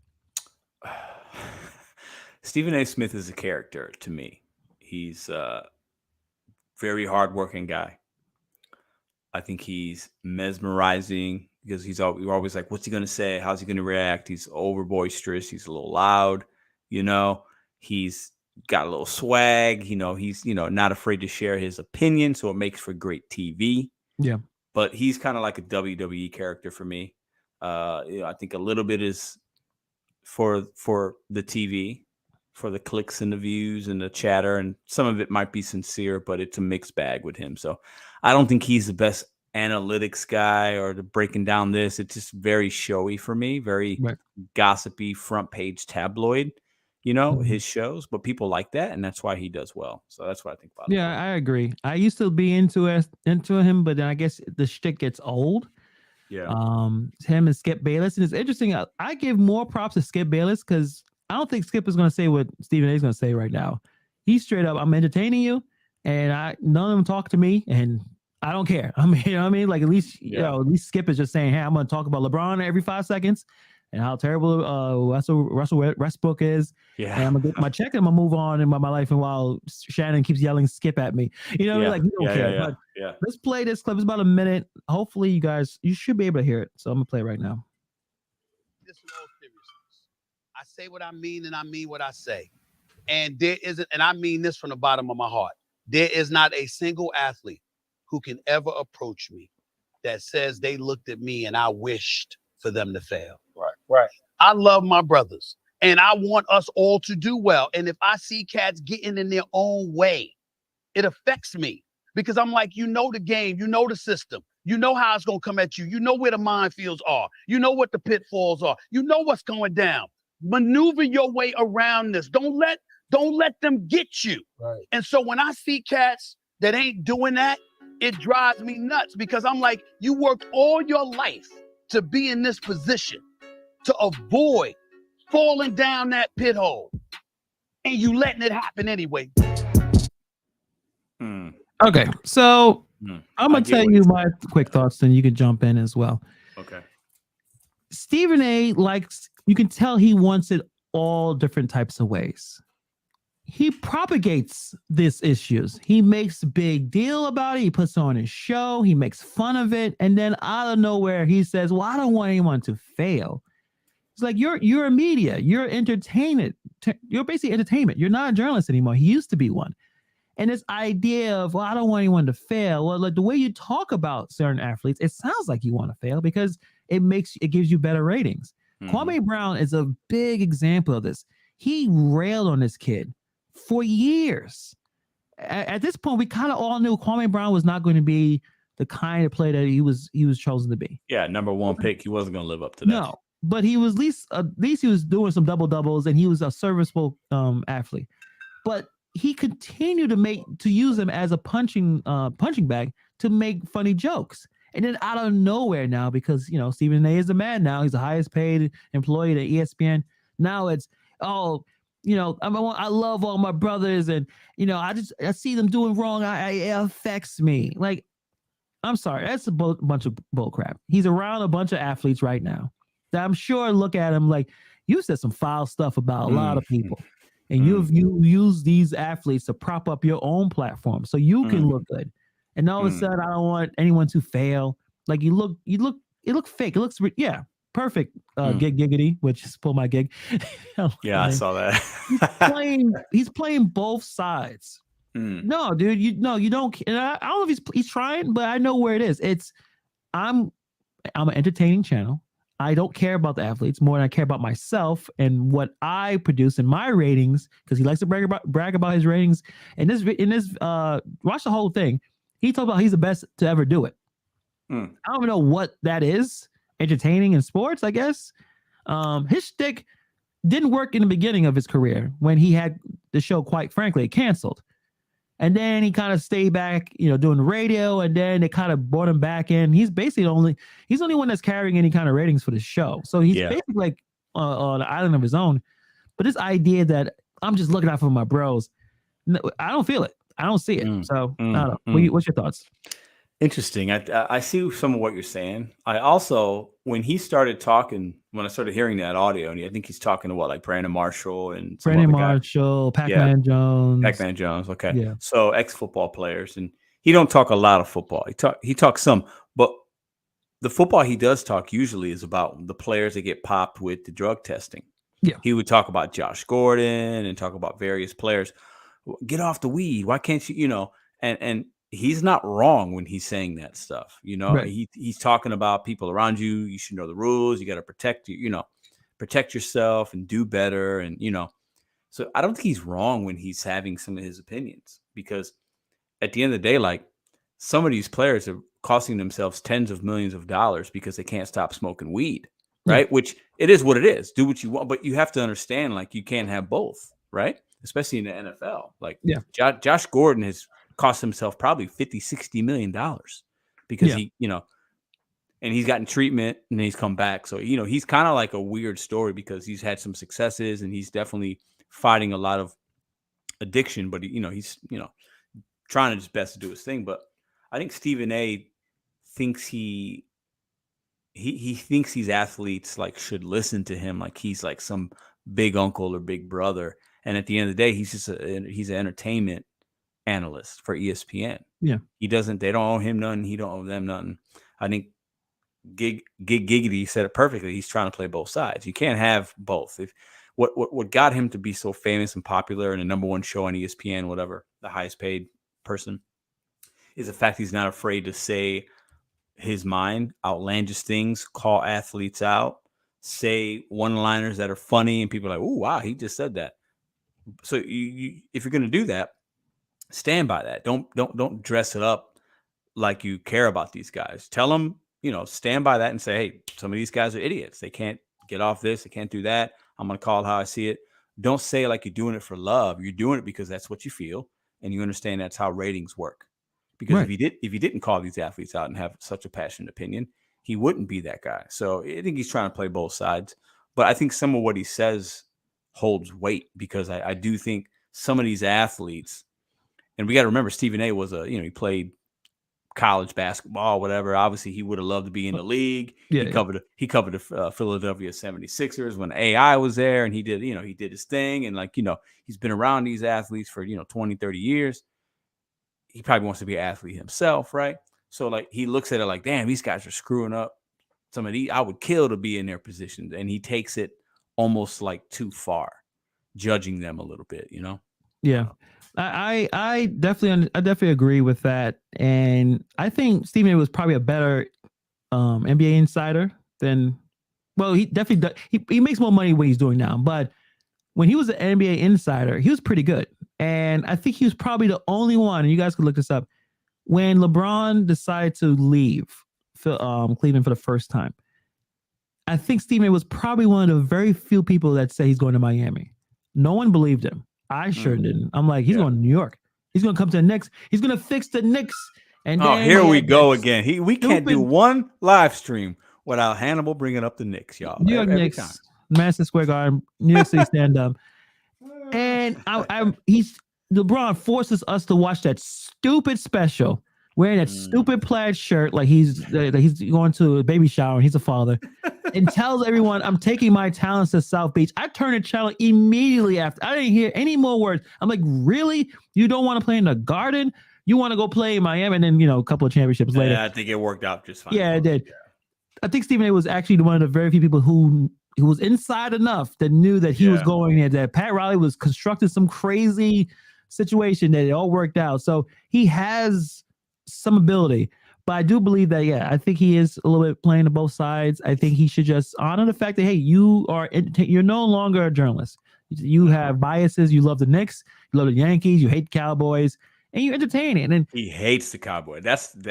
Stephen A. Smith is a character to me. He's a very hardworking guy. I think he's mesmerizing because you're always like, what's he going to say? How's he going to react? He's over boisterous. He's a little loud. He's got a little swag, he's, not afraid to share his opinion. So it makes for great TV. Yeah. But he's kind of like a WWE character for me. I think a little bit is for the TV, for the clicks and the views and the chatter. And some of it might be sincere, but it's a mixed bag with him. So I don't think he's the best analytics guy or the breaking down this. It's just very showy for me, very gossipy front page tabloid. His shows, but people like that, and that's why he does well. So that's what I think about it. Yeah, I agree. I used to be into him, but then I guess the shtick gets old. Yeah. Him and Skip Bayless, and it's interesting. I give more props to Skip Bayless because I don't think Skip is going to say what Stephen A is going to say right now. He's straight up, I'm entertaining you, and none of them talk to me, and I don't care. I mean, like at least Skip is just saying, hey, I'm going to talk about LeBron every 5 seconds. And how terrible Russell Westbrook is. Yeah. And I'm gonna get my check and I'm gonna move on in my life. And while Shannon keeps yelling "skip" at me, you don't care. But let's play this clip. It's about a minute. Hopefully, you should be able to hear it. So I'm gonna play it right now. This is all seriousness. I say what I mean, and I mean what I say. And there isn't, and I mean this from the bottom of my heart. There is not a single athlete who can ever approach me that says they looked at me and I wished for them to fail. Right. I love my brothers and I want us all to do well. And if I see cats getting in their own way, it affects me because I'm like, the game, the system, how it's going to come at you. Where the minefields are. What the pitfalls are. What's going down. Maneuver your way around this. Don't let them get you. Right. And so when I see cats that ain't doing that, it drives me nuts because I'm like, you worked all your life to be in this position, to avoid falling down that pit hole, and you letting it happen anyway. Okay, so I'm gonna tell you my quick thoughts, then you can jump in as well. Okay. Stephen A likes You can tell he wants it all different types of ways. He propagates these issues. He makes a big deal about it. He puts on his show. He makes fun of it, and then out of nowhere, he says, "Well, I don't want anyone to fail." It's like you're a media. You're entertainment. You're basically entertainment. You're not a journalist anymore. He used to be one. And this idea of, well, I don't want anyone to fail. Well, like the way you talk about certain athletes, it sounds like you want to fail because it gives you better ratings. Kwame Brown is a big example of this. He railed on this kid for years. At this point, we kind of all knew Kwame Brown was not going to be the kind of player that he was chosen to be. Yeah, number one pick. He wasn't going to live up to that. No, but he was at least he was doing some double doubles, and he was a serviceable athlete. But he continued to use him as a punching bag to make funny jokes. And then out of nowhere now, because Stephen A is the man now, he's the highest paid employee at ESPN. Now it's I love all my brothers, and I see them doing wrong. It affects me. Like, I'm sorry, that's a bunch of bull crap. He's around a bunch of athletes right now that I'm sure look at him like, you said some foul stuff about a lot of people. And you use these athletes to prop up your own platform so you can look good. And all of a sudden, I don't want anyone to fail. Like it look fake. It looks perfect. Giggity, which is pull my gig. Yeah, I saw that. He's playing both sides. No, dude, you don't. And I don't know if he's trying, but I know where it is. I'm an entertaining channel. I don't care about the athletes more than I care about myself and what I produce in my ratings, because he likes to brag about his ratings. And watch the whole thing. He talked about he's the best to ever do it. I don't even know what that is. Entertaining in sports, I guess. His shtick didn't work in the beginning of his career when he had the show, quite frankly, canceled. And then he kind of stayed back, doing the radio, and then they kind of brought him back in. He's basically he's the only one that's carrying any kind of ratings for the show. So he's basically like on an island of his own. But this idea that I'm just looking out for my bros, I don't feel it. I don't see it. So I don't know. What's your thoughts? Interesting. I see some of what you're saying. I also, when he started talking, when I started hearing that audio, and I think he's talking to like Brandon Marshall and Brandon Marshall, Pac-Man Jones. Pac-Man Jones. Okay. Yeah. So ex-football players, and he don't talk a lot of football. He talks some, but the football he does talk usually is about the players that get popped with the drug testing. Yeah. He would talk about Josh Gordon and talk about various players. Get off the weed. Why can't you, and he's not wrong when he's saying that stuff. Right. He's talking about people around you. You should know the rules. You got to protect yourself and do better. And, so I don't think he's wrong when he's having some of his opinions, because at the end of the day, like, some of these players are costing themselves tens of millions of dollars because they can't stop smoking weed. Right. Yeah. Which it is what it is. Do what you want, but you have to understand, like, you can't have both. Right. Especially in the NFL. Like, Josh Gordon has cost himself probably $50-60 million because he, and he's gotten treatment and he's come back. So, he's kind of like a weird story because he's had some successes and he's definitely fighting a lot of addiction, but he's, trying his best to do his thing. But I think Stephen A thinks he thinks these athletes like should listen to him. Like he's like some big uncle or big brother. And at the end of the day, he's an entertainment analyst for ESPN. Yeah. They don't owe him nothing. He don't owe them nothing. I think Giggity said it perfectly. He's trying to play both sides. You can't have both. If what got him to be so famous and popular and the number one show on ESPN, whatever, the highest paid person, is the fact he's not afraid to say his mind, outlandish things, call athletes out, say one-liners that are funny, and people are like, "Oh, wow, he just said that." So if you're going to do that, stand by that. Don't dress it up like you care about these guys. Tell them, stand by that and say, hey, some of these guys are idiots. They can't get off this. They can't do that. I'm going to call it how I see it. Don't say it like you're doing it for love. You're doing it because that's what you feel, and you understand that's how ratings work. Because if he didn't call these athletes out and have such a passionate opinion, he wouldn't be that guy. So I think he's trying to play both sides. But I think some of what he says holds weight, because I do think some of these athletes, and we got to remember Stephen A was he played college basketball, whatever. Obviously, he would have loved to be in the league. Yeah, he covered the Philadelphia 76ers when AI was there, and he did his thing. And he's been around these athletes for 20, 30 years. He probably wants to be an athlete himself, right? So like he looks at it like, damn, these guys are screwing up. Some of these I would kill to be in their positions, and he takes it almost like too far, judging them a little bit, Yeah. I definitely agree with that. And I think Stephen A was probably a better NBA insider than, well, he definitely does. He makes more money what he's doing now, but when he was an NBA insider, he was pretty good. And I think he was probably the only one, and you guys could look this up, when LeBron decided to leave Cleveland for the first time. I think Stephen A was probably one of the very few people that say he's going to Miami. No one believed him. I sure didn't. I'm like, he's going to New York. He's going to come to the Knicks. He's going to fix the Knicks. And here we go again. We can't do one live stream without Hannibal bringing up the Knicks, y'all. New York Knicks, time. Madison Square Garden, New York City stand up. And LeBron forces us to watch that stupid special, wearing that stupid plaid shirt, like he's going to a baby shower and he's a father, and tells everyone, I'm taking my talents to South Beach. I turned the channel immediately after. I didn't hear any more words. I'm like, really? You don't want to play in the Garden? You want to go play in Miami? And then, a couple of championships later. Yeah, I think it worked out just fine. Yeah, it did. Yeah. I think Stephen A was actually one of the very few people who was inside enough that knew that he was going there, that Pat Riley was constructing some crazy situation that it all worked out. So he has some ability. But I do believe that, I think he is a little bit playing to both sides. I think he should just honor the fact that, hey, you're no longer a journalist. You have biases. You love the Knicks. You love the Yankees. You hate the Cowboys. And you entertain it. And he hates the Cowboys.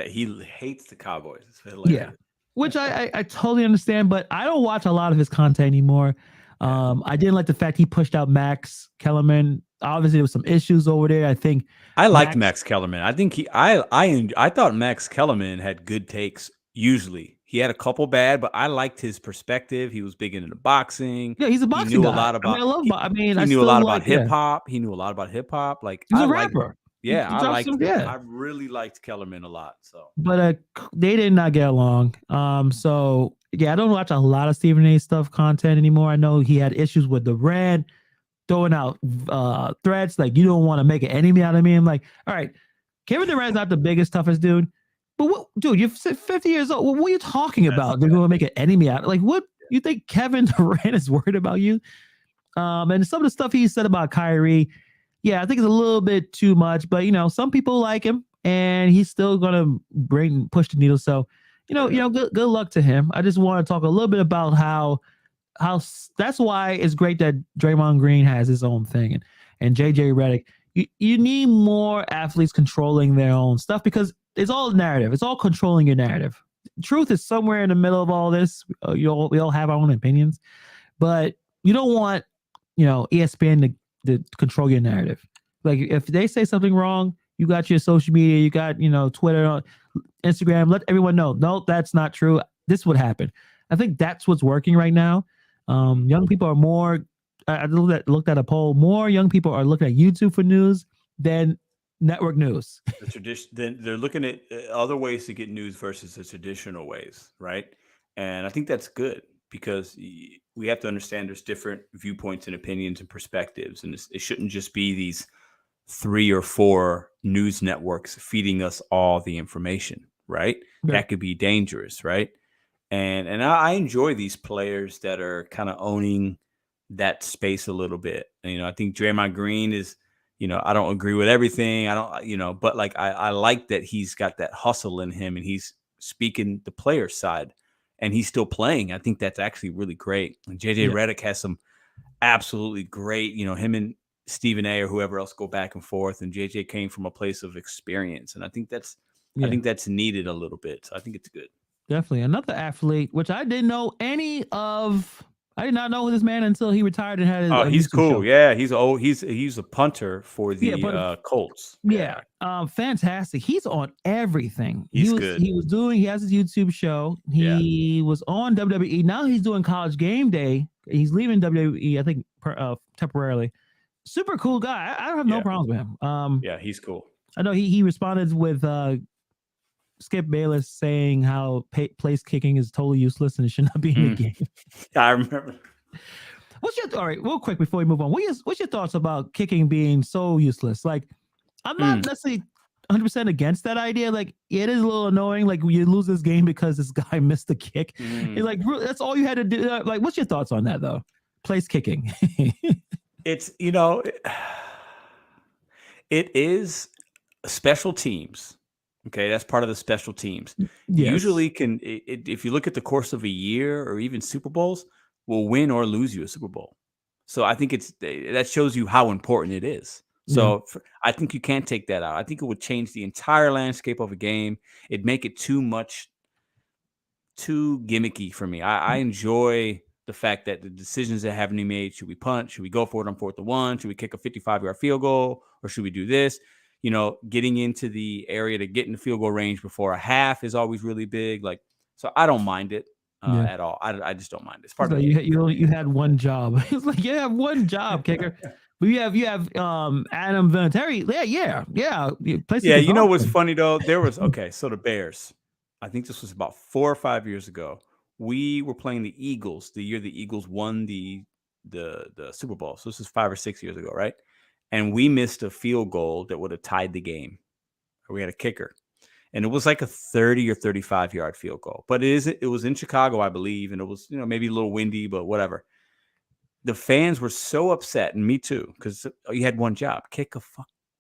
He hates the Cowboys. It's hilarious. Yeah, which I totally understand. But I don't watch a lot of his content anymore. I didn't like the fact he pushed out Max Kellerman. Obviously, there was some issues over there. I think I liked Max Kellerman. I think I thought Max Kellerman had good takes. Usually, he had a couple bad, but I liked his perspective. He was big into boxing. Yeah, he's a boxing guy. He knew a lot about. He knew a lot about hip hop. He knew a lot about hip hop. Like he's a rapper. Yeah, I liked. I really liked Kellerman a lot. So, but they did not get along. So I don't watch a lot of Stephen A stuff content anymore. I know he had issues with Durant throwing out threats like, you don't want to make an enemy out of me. I'm like, all right, Kevin Durant's not the biggest, toughest dude, but dude, you're 50 years old. What are you talking about? They're going to make an enemy out. Like, what you think Kevin Durant is worried about you? And some of the stuff he said about Kyrie, I think it's a little bit too much. But some people like him, and he's still going to push the needle. So, good luck to him. I just want to talk a little bit about how that's why it's great that Draymond Green has his own thing, and JJ Redick. You need more athletes controlling their own stuff, because it's all narrative. It's all controlling your narrative. Truth is somewhere in the middle of all this. We all have our own opinions, but you don't want ESPN to control your narrative. Like, if they say something wrong, you got your social media, you got Twitter, Instagram. Let everyone know. No, that's not true. This would happen. I think that's what's working right now. Young people are more. I looked at a poll. More young people are looking at YouTube for news than network news. The tradition. Then they're looking at other ways to get news versus the traditional ways, right? And I think that's good, because we have to understand there's different viewpoints and opinions and perspectives, and it shouldn't just be these 3 or 4 news networks feeding us all the information, right? Okay. That could be dangerous, right? And I enjoy these players that are kind of owning that space a little bit. I think Draymond Green is, I don't agree with everything. I don't, but like, I like that he's got that hustle in him, and he's speaking the player side, and he's still playing. I think that's actually really great. And JJ Redick has some absolutely great, him and Stephen A or whoever else go back and forth, and JJ came from a place of experience. And I think that's needed a little bit. So I think it's good. Definitely. Another athlete, which I didn't know any of. I did not know this man until he retired and had his. Oh, he's cool. Show. Yeah, he's old. He's a punter for the Colts. Yeah. Fantastic. He's on everything. He's good. He has his YouTube show. He was on WWE. Now he's doing College Game Day. He's leaving WWE, I think, temporarily. Super cool guy. I have no problems with him. He's cool. I know he responded with Skip Bayless saying how place kicking is totally useless and it should not be in the game. I remember. All right, real quick before we move on, what's your thoughts about kicking being so useless? Like, I'm not necessarily 100% against that idea. Like, it is a little annoying. Like, you lose this game because this guy missed the kick. It's like, that's all you had to do. Like, what's your thoughts on that, though? Place kicking. It's, it is special teams. Okay, that's part of the special teams. Yes. Usually if you look at the course of a year or even Super Bowls, will win or lose you a Super Bowl. So I think that shows you how important it is. So I think you can't take that out. I think it would change the entire landscape of a game. It'd make it too gimmicky for me. I enjoy the fact that the decisions that have to be made, should we punt? Should we go for it on 4th and 1? Should we kick a 55-yard field goal? Or should we do this? Getting into the area to get in the field goal range before a half is always really big. Like, so I don't mind it at all. I just don't mind it. It's part of like you had one job. It's like, you have one job, kicker. But you have Adam Vinatieri. Yeah. Yeah, what's funny though? There was so the Bears. I think this was about 4 or 5 years ago. We were playing the Eagles the year the Eagles won the Super Bowl. So this is 5 or 6 years ago, right? And we missed a field goal that would have tied the game. We had a kicker. And it was like a 30 or 35-yard field goal. But it was in Chicago, I believe, and it was, maybe a little windy, but whatever. The fans were so upset, and me too, because you had one job, kick a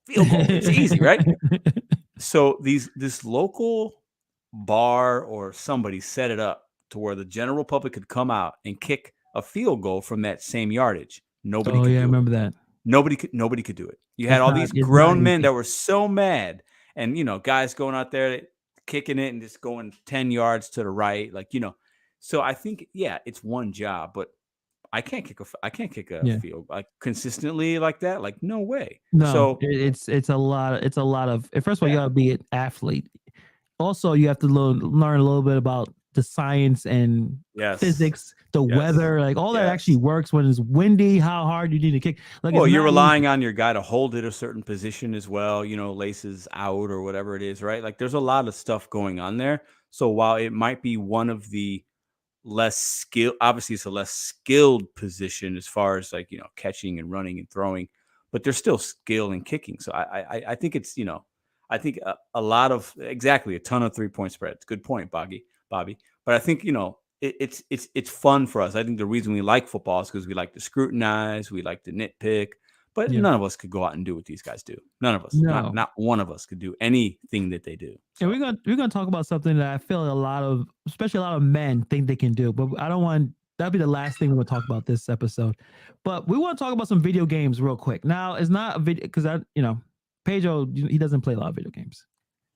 field goal. It's easy, right? So this local bar or somebody set it up to where the general public could come out and kick a field goal from that same yardage. Nobody could do it. I remember that. Nobody could do it. You had all these grown men that were so mad, and guys going out there kicking it and just going 10 yards to the right, So I think it's one job, but I can't kick a field like consistently like that. Like, no way. No, so it's a lot. It's a lot of. First of all, you gotta be an athlete. Also, you have to learn a little bit about the science and physics, the weather, like all that actually works when it's windy, how hard you need to kick. Like, well, you're relying on your guy to hold it a certain position as well, laces out or whatever it is, right? Like, there's a lot of stuff going on there. So while it might be one of the less skilled, obviously it's a less skilled position as far as catching and running and throwing, but there's still skill in kicking. So I think it's, I think a lot of a ton of 3-point spreads. Good point, Bobby. But I think, it's fun for us. I think the reason we like football is because we like to scrutinize, we like to nitpick, but none of us could go out and do what these guys do. None of us, not one of us could do anything that they do. So. And we're gonna talk about something that I feel especially a lot of men think they can do, but I don't want that'll be the last thing we'll talk about this episode. But we want to talk about some video games real quick. Now, it's not a video because Pedro, he doesn't play a lot of video games.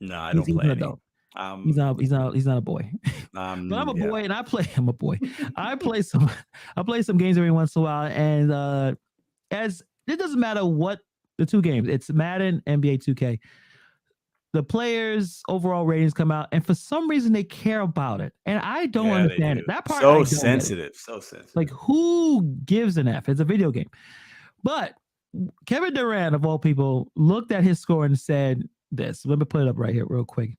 No, I don't play. He's an adult. He's not a boy. But I'm a boy, and I'm a boy. I play some games every once in a while, and as it doesn't matter what the two games, it's Madden, NBA 2K. The players' overall ratings come out, and for some reason they care about it, and I don't understand it. That part so sensitive. Like, who gives an F? It's a video game. But Kevin Durant, of all people, looked at his score and said this. Let me put it up right here real quick.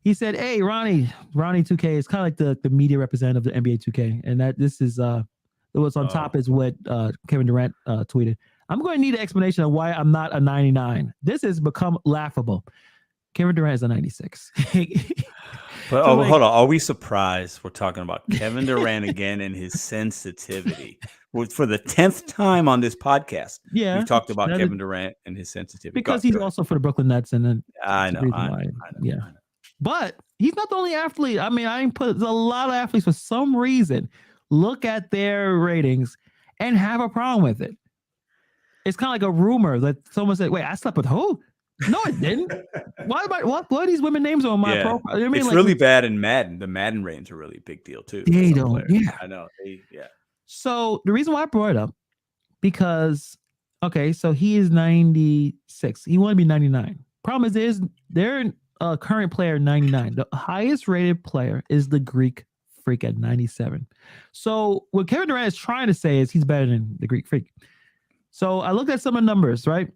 He said, "Hey, Ronnie 2K is kind of like the media representative of the NBA 2K, and that this is what's on top is what Kevin Durant tweeted. I'm going to need an explanation of why I'm not a 99. This has become laughable. Kevin Durant is a 96." But hold on. Are we surprised we're talking about Kevin Durant again and his sensitivity? For the 10th time on this podcast, we've talked about Kevin Durant and his sensitivity. Because he's also for the Brooklyn Nets, and then I know. But he's not the only athlete. I mean, I put a lot of athletes for some reason look at their ratings and have a problem with it. It's kind of like a rumor that someone said, "Wait, I slept with who?" No, I didn't. Why are these women names on my profile? I mean, it's really bad in Madden. The Madden ratings are really a big deal too. They don't. Yeah, I know. So the reason why I brought it up, because so he is 96. He want to be 99. Problem is, they're current player 99. The highest rated player is the Greek Freak at 97. So what Kevin Durant is trying to say is he's better than the Greek Freak. So I looked at some of the numbers, right?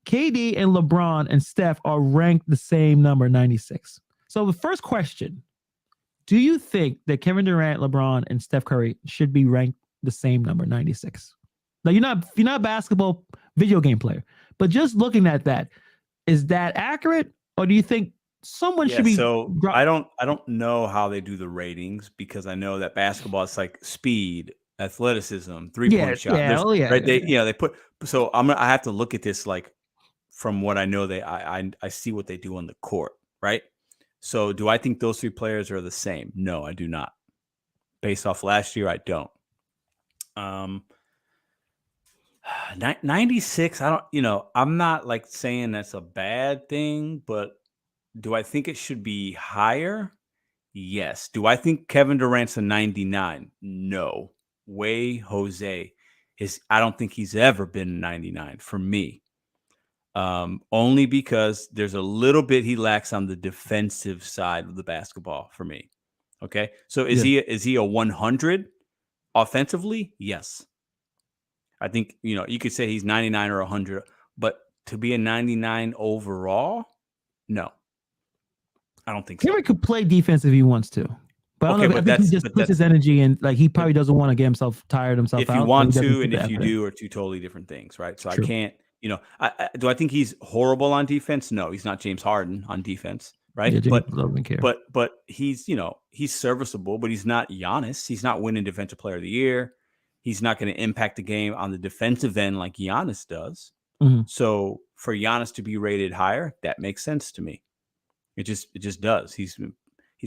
KD and LeBron and Steph are ranked the same number, 96. So the first question: do you think that Kevin Durant, LeBron, and Steph Curry should be ranked the same number, 96? Now you're not a basketball video game player, but just looking at that, is that accurate, or do you think someone should be? So I don't know how they do the ratings because I know that basketball is like speed, athleticism, 3-point shot. Right? They put. So I have to look at this like from what I know. I see what they do on the court, right? So do I think those three players are the same? No, I do not. Based off last year, I don't. 96, I don't, I'm not like saying that's a bad thing, but do I think it should be higher? Yes. Do I think Kevin Durant's a 99? No. Way Jose. I don't think he's ever been a 99 for me. Only because there's a little bit he lacks on the defensive side of the basketball for me. Okay. So is he a 100 offensively? Yes. I think, you could say he's 99 or 100, but to be a 99 overall, no. I don't think so. Kevin could play defense if he wants to. But I think he just puts his energy in, like he probably doesn't want to get himself tired himself out. If you want to, and if you do, are two totally different things, right? So true. I can't, do I think he's horrible on defense? No, he's not James Harden on defense, right? Yeah, but he's, he's serviceable, but he's not Giannis. He's not winning Defensive Player of the Year. He's not going to impact the game on the defensive end like Giannis does. Mm-hmm. So for Giannis to be rated higher, that makes sense to me. It just does. He's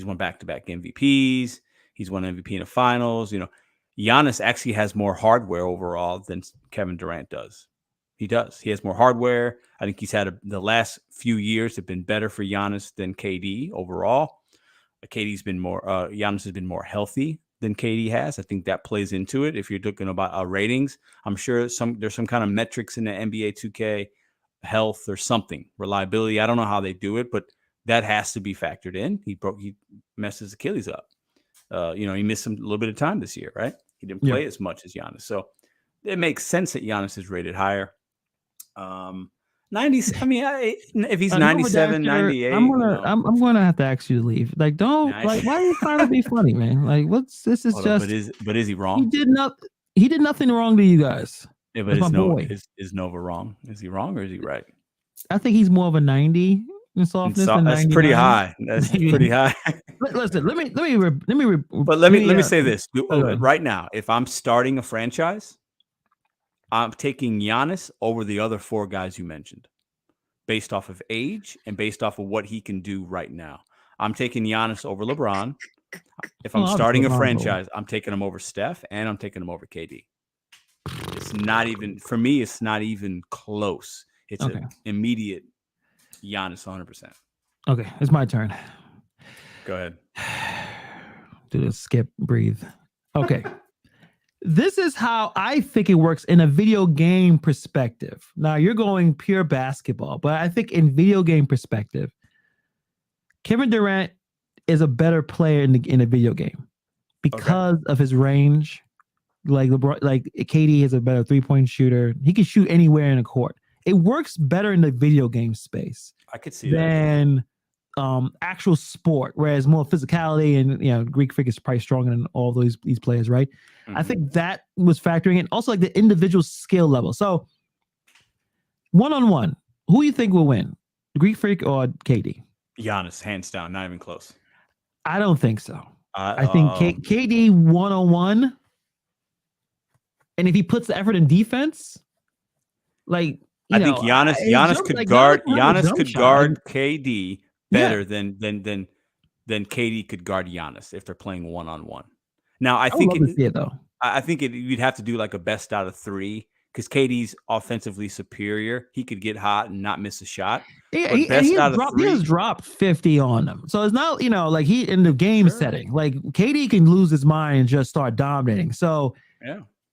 won back-to-back MVPs. He's won MVP in the finals. Giannis actually has more hardware overall than Kevin Durant does. He does. He has more hardware. I think he's had the last few years have been better for Giannis than KD overall. Giannis has been more healthy than KD has. I think that plays into it. If you're looking about ratings, I'm sure there's some kind of metrics in the NBA 2K, health or something, reliability. I don't know how they do it, but that has to be factored in. He messed his Achilles up. He missed a little bit of time this year, right? He didn't play as much as Giannis. So it makes sense that Giannis is rated higher. 90, I mean, if he's 97, 98, I'm gonna have to ask you to leave. Like, don't why are you trying to be funny, man? Like, this is just. But is he wrong? He did nothing wrong to you guys. Yeah, but is Nova wrong? Is he wrong or is he right? I think he's more of a 90 in softness. That's pretty high. That's pretty high. Listen, let me. But let me say this right now. If I'm starting a franchise, I'm taking Giannis over the other four guys you mentioned, based off of age and based off of what he can do right now. I'm taking Giannis over LeBron. If I'm starting a franchise, I'm taking him over Steph and I'm taking him over KD. It's not even, for me, it's not even close. It's an immediate Giannis 100%. Okay, it's my turn. Go ahead. Do this, skip, breathe. Okay. This is how I think it works in a video game perspective. Now, you're going pure basketball, but I think in video game perspective, Kevin Durant is a better player in a video game because of his range. Like LeBron, like KD is a better 3-point shooter. He can shoot anywhere in the court. It works better in the video game space. I could see than actual sport, whereas more physicality and Greek freak is probably stronger than all these players, right? Mm-hmm. I think that was factoring in. Also, like the individual skill level. So, 1-on-1, who do you think will win, Greek freak or KD? Giannis, hands down, not even close. I don't think so. I think KD 1-on-1, and if he puts the effort in defense, like I think Giannis could guard KD better than KD could guard Giannis if they're playing 1-on-1. Now I think you'd have to do like a best out of 3 because KD's offensively superior. He could get hot and not miss a shot. Yeah, he has dropped 50 on them. So it's not, like he in the game setting, like KD can lose his mind and just start dominating. So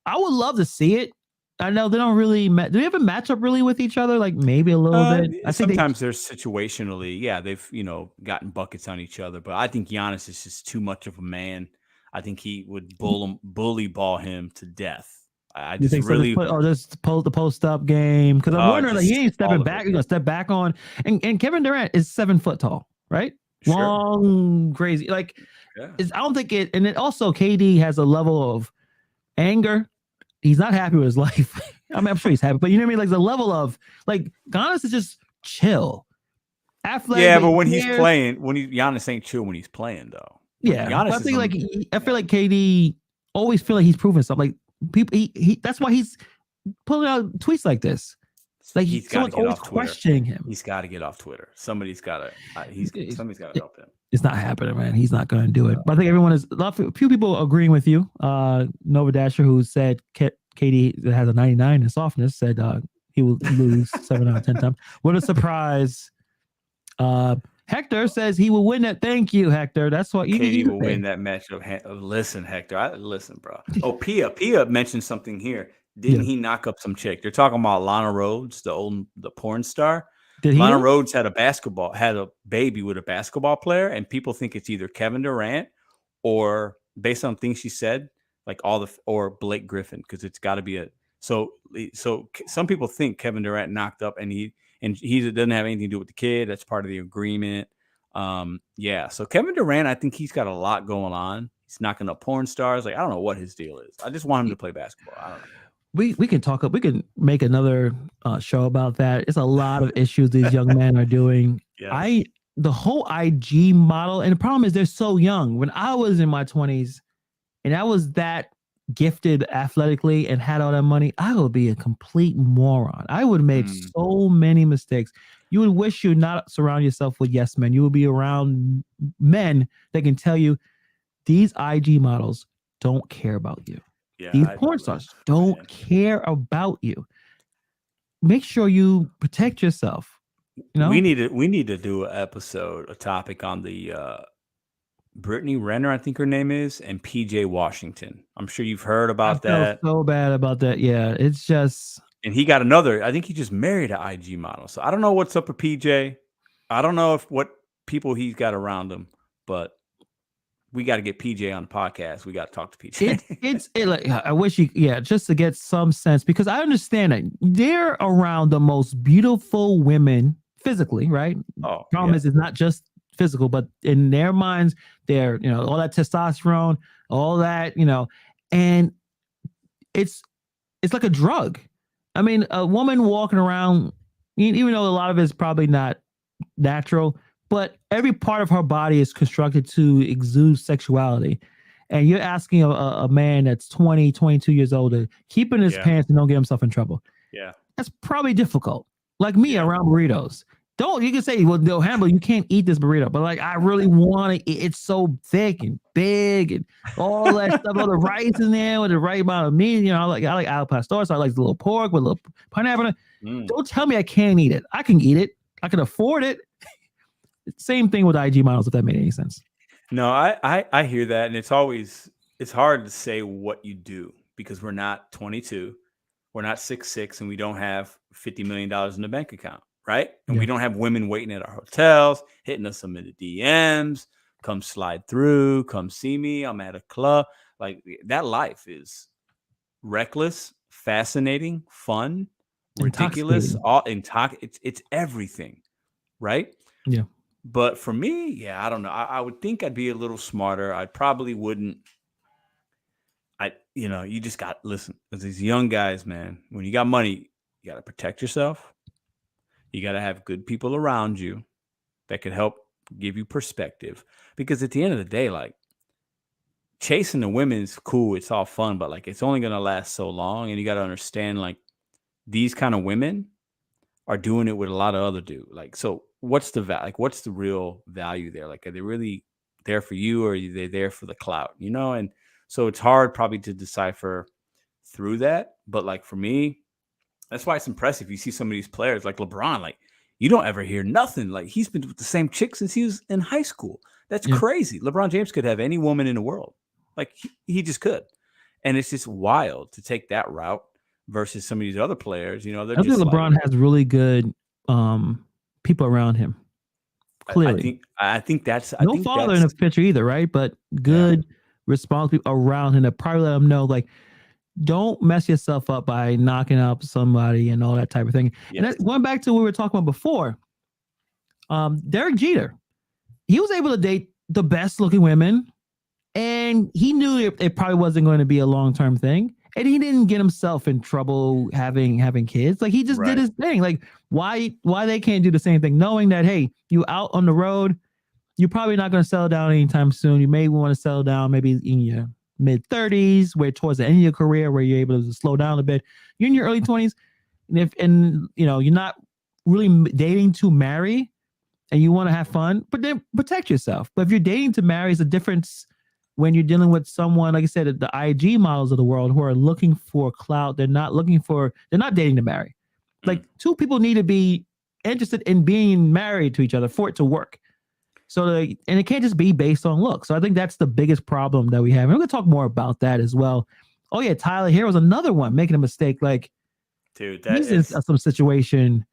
I would love to see it. I know they don't really. Do they have a matchup really with each other? Like maybe a little bit. I think sometimes they're situationally. They've gotten buckets on each other. But I think Giannis is just too much of a man. I think he would bully ball him to death. I just really just the post up game because I'm wondering like he ain't stepping back. He's gonna step back on and Kevin Durant is 7 foot tall, right? Sure. long, crazy. Like, Yeah. I don't think it. And it also, KD has a level of anger. He's not happy with his life. I mean, I'm sure he's happy, but you know what I mean? Like the level of like Giannis is just chill. Athletic, Yeah, but but when he's cares. playing, Giannis ain't chill when he's playing though. When Yeah, Giannis but I is think like on, I feel like KD always feel like he's proving stuff. Like people, he that's why he's pulling out tweets like this. Like he's got to someone's get always off Twitter. questioning him. He's got to get off Twitter. Somebody's got to. Somebody's got to help him. It's not happening, man. He's not going to do it. But I think everyone is. A few people agreeing with you. Nova Dasher, who said KD has a 99 in softness, said he will lose 7 out of 10 times. What a surprise! Hector says he will win that. Thank you, Hector. That's what KD will win that matchup. Listen, Hector. Listen, bro. Oh, Pia mentioned something here. Didn't he knock up some chick? They're talking about Lana Rhodes, the porn star. Did he? Lana Rhodes had a baby with a basketball player, and people think it's either Kevin Durant or, based on things she said, like or Blake Griffin, because it's got to be so some people think Kevin Durant knocked up, and he doesn't have anything to do with the kid. That's part of the agreement. Yeah. So Kevin Durant, I think he's got a lot going on. He's knocking up porn stars. Like, I don't know what his deal is. I just want him to play basketball. I don't know. We can make another show about that. It's a lot of issues these young men are doing. Yes. The whole IG model, and the problem is they're so young. When I was in my 20s and I was that gifted athletically and had all that money, I would be a complete moron. I would have made so many mistakes. You would wish you not surround yourself with yes men. You would be around men that can tell you these IG models don't care about you. Yeah, these porn stars don't care about you. Make sure you protect yourself. You know? We need to do a topic on the Brittany Renner, I think her name is, and PJ Washington. I'm sure you've heard about that. So bad about that. Yeah, it's just. And he got another. I think he just married an IG model. So I don't know what's up with PJ. I don't know what people he's got around him, but we got to get PJ on the podcast. We got to talk to PJ. Like, I wish just to get some sense, because I understand that they're around the most beautiful women physically, right? Oh, problem is, it's not just physical, but in their minds, they're, all that testosterone, all that, and it's like a drug. I mean, a woman walking around, even though a lot of it's probably not natural, but every part of her body is constructed to exude sexuality. And you're asking a man that's 20, 22 years old to keep in his pants and don't get himself in trouble. Yeah. That's probably difficult. Like me around burritos. You can say, well, no, Hannibal, you can't eat this burrito. But like, I really want to eat. It's so thick and big and all that stuff. All the rice in there with the right amount of meat. I like al pastor, so I like the little pork with a little pineapple. Don't tell me I can't eat it. I can eat it. I can afford it. Same thing with IG models, if that made any sense. No, I hear that, and it's hard to say what you do, because we're not 22, we're not 6'6", and we don't have $50 million in the bank account, right? And we don't have women waiting at our hotels, hitting us some in the DMs, come slide through, come see me, I'm at a club. Like, that life is reckless, fascinating, fun, ridiculous, it's everything, right? Yeah. But for me, I don't know. I would think I'd be a little smarter. I probably wouldn't. You just listen, as these young guys, man, when you got money, you got to protect yourself. You got to have good people around you that can help give you perspective. Because at the end of the day, like, chasing the women's cool. It's all fun, but like, it's only going to last so long. And you got to understand, like, these kind of women are doing it with a lot of other dudes. Like, so what's the value? Like, what's the real value there? Like, are they really there for you, or are they there for the clout? And so it's hard probably to decipher through that. But like, for me, that's why it's impressive. You see some of these players like LeBron, like, you don't ever hear nothing. Like, he's been with the same chick since he was in high school. That's crazy. LeBron James could have any woman in the world. Like, he just could. And it's just wild to take that route versus some of these other players. They're I think LeBron has really good people around him. Clearly, I think that's no father in the picture either, right? But good, responsible people around him that probably let him know, like, don't mess yourself up by knocking up somebody and all that type of thing. Yes. And going back to what we were talking about before, Derek Jeter, he was able to date the best looking women, and he knew it probably wasn't going to be a long-term thing. And he didn't get himself in trouble having kids. Like he just did Right. his thing. Like why they can't do the same thing, knowing that, hey, you out on the road, you're probably not going to settle down anytime soon. You may want to settle down maybe in your mid 30s, where towards the end of your career, where you're able to slow down a bit. You're in your early 20s, and you're not really dating to marry, and you want to have fun, but then protect yourself. But if you're dating to marry, is a difference when you're dealing with someone, like I said, the IG models of the world who are looking for clout. They're not dating to marry. Like two people need to be interested in being married to each other for it to work. So, and it can't just be based on looks. So I think that's the biggest problem that we have. And we're going to talk more about that as well. Oh yeah, Tyler Hero's another one making a mistake. Like, dude, he's in some situation.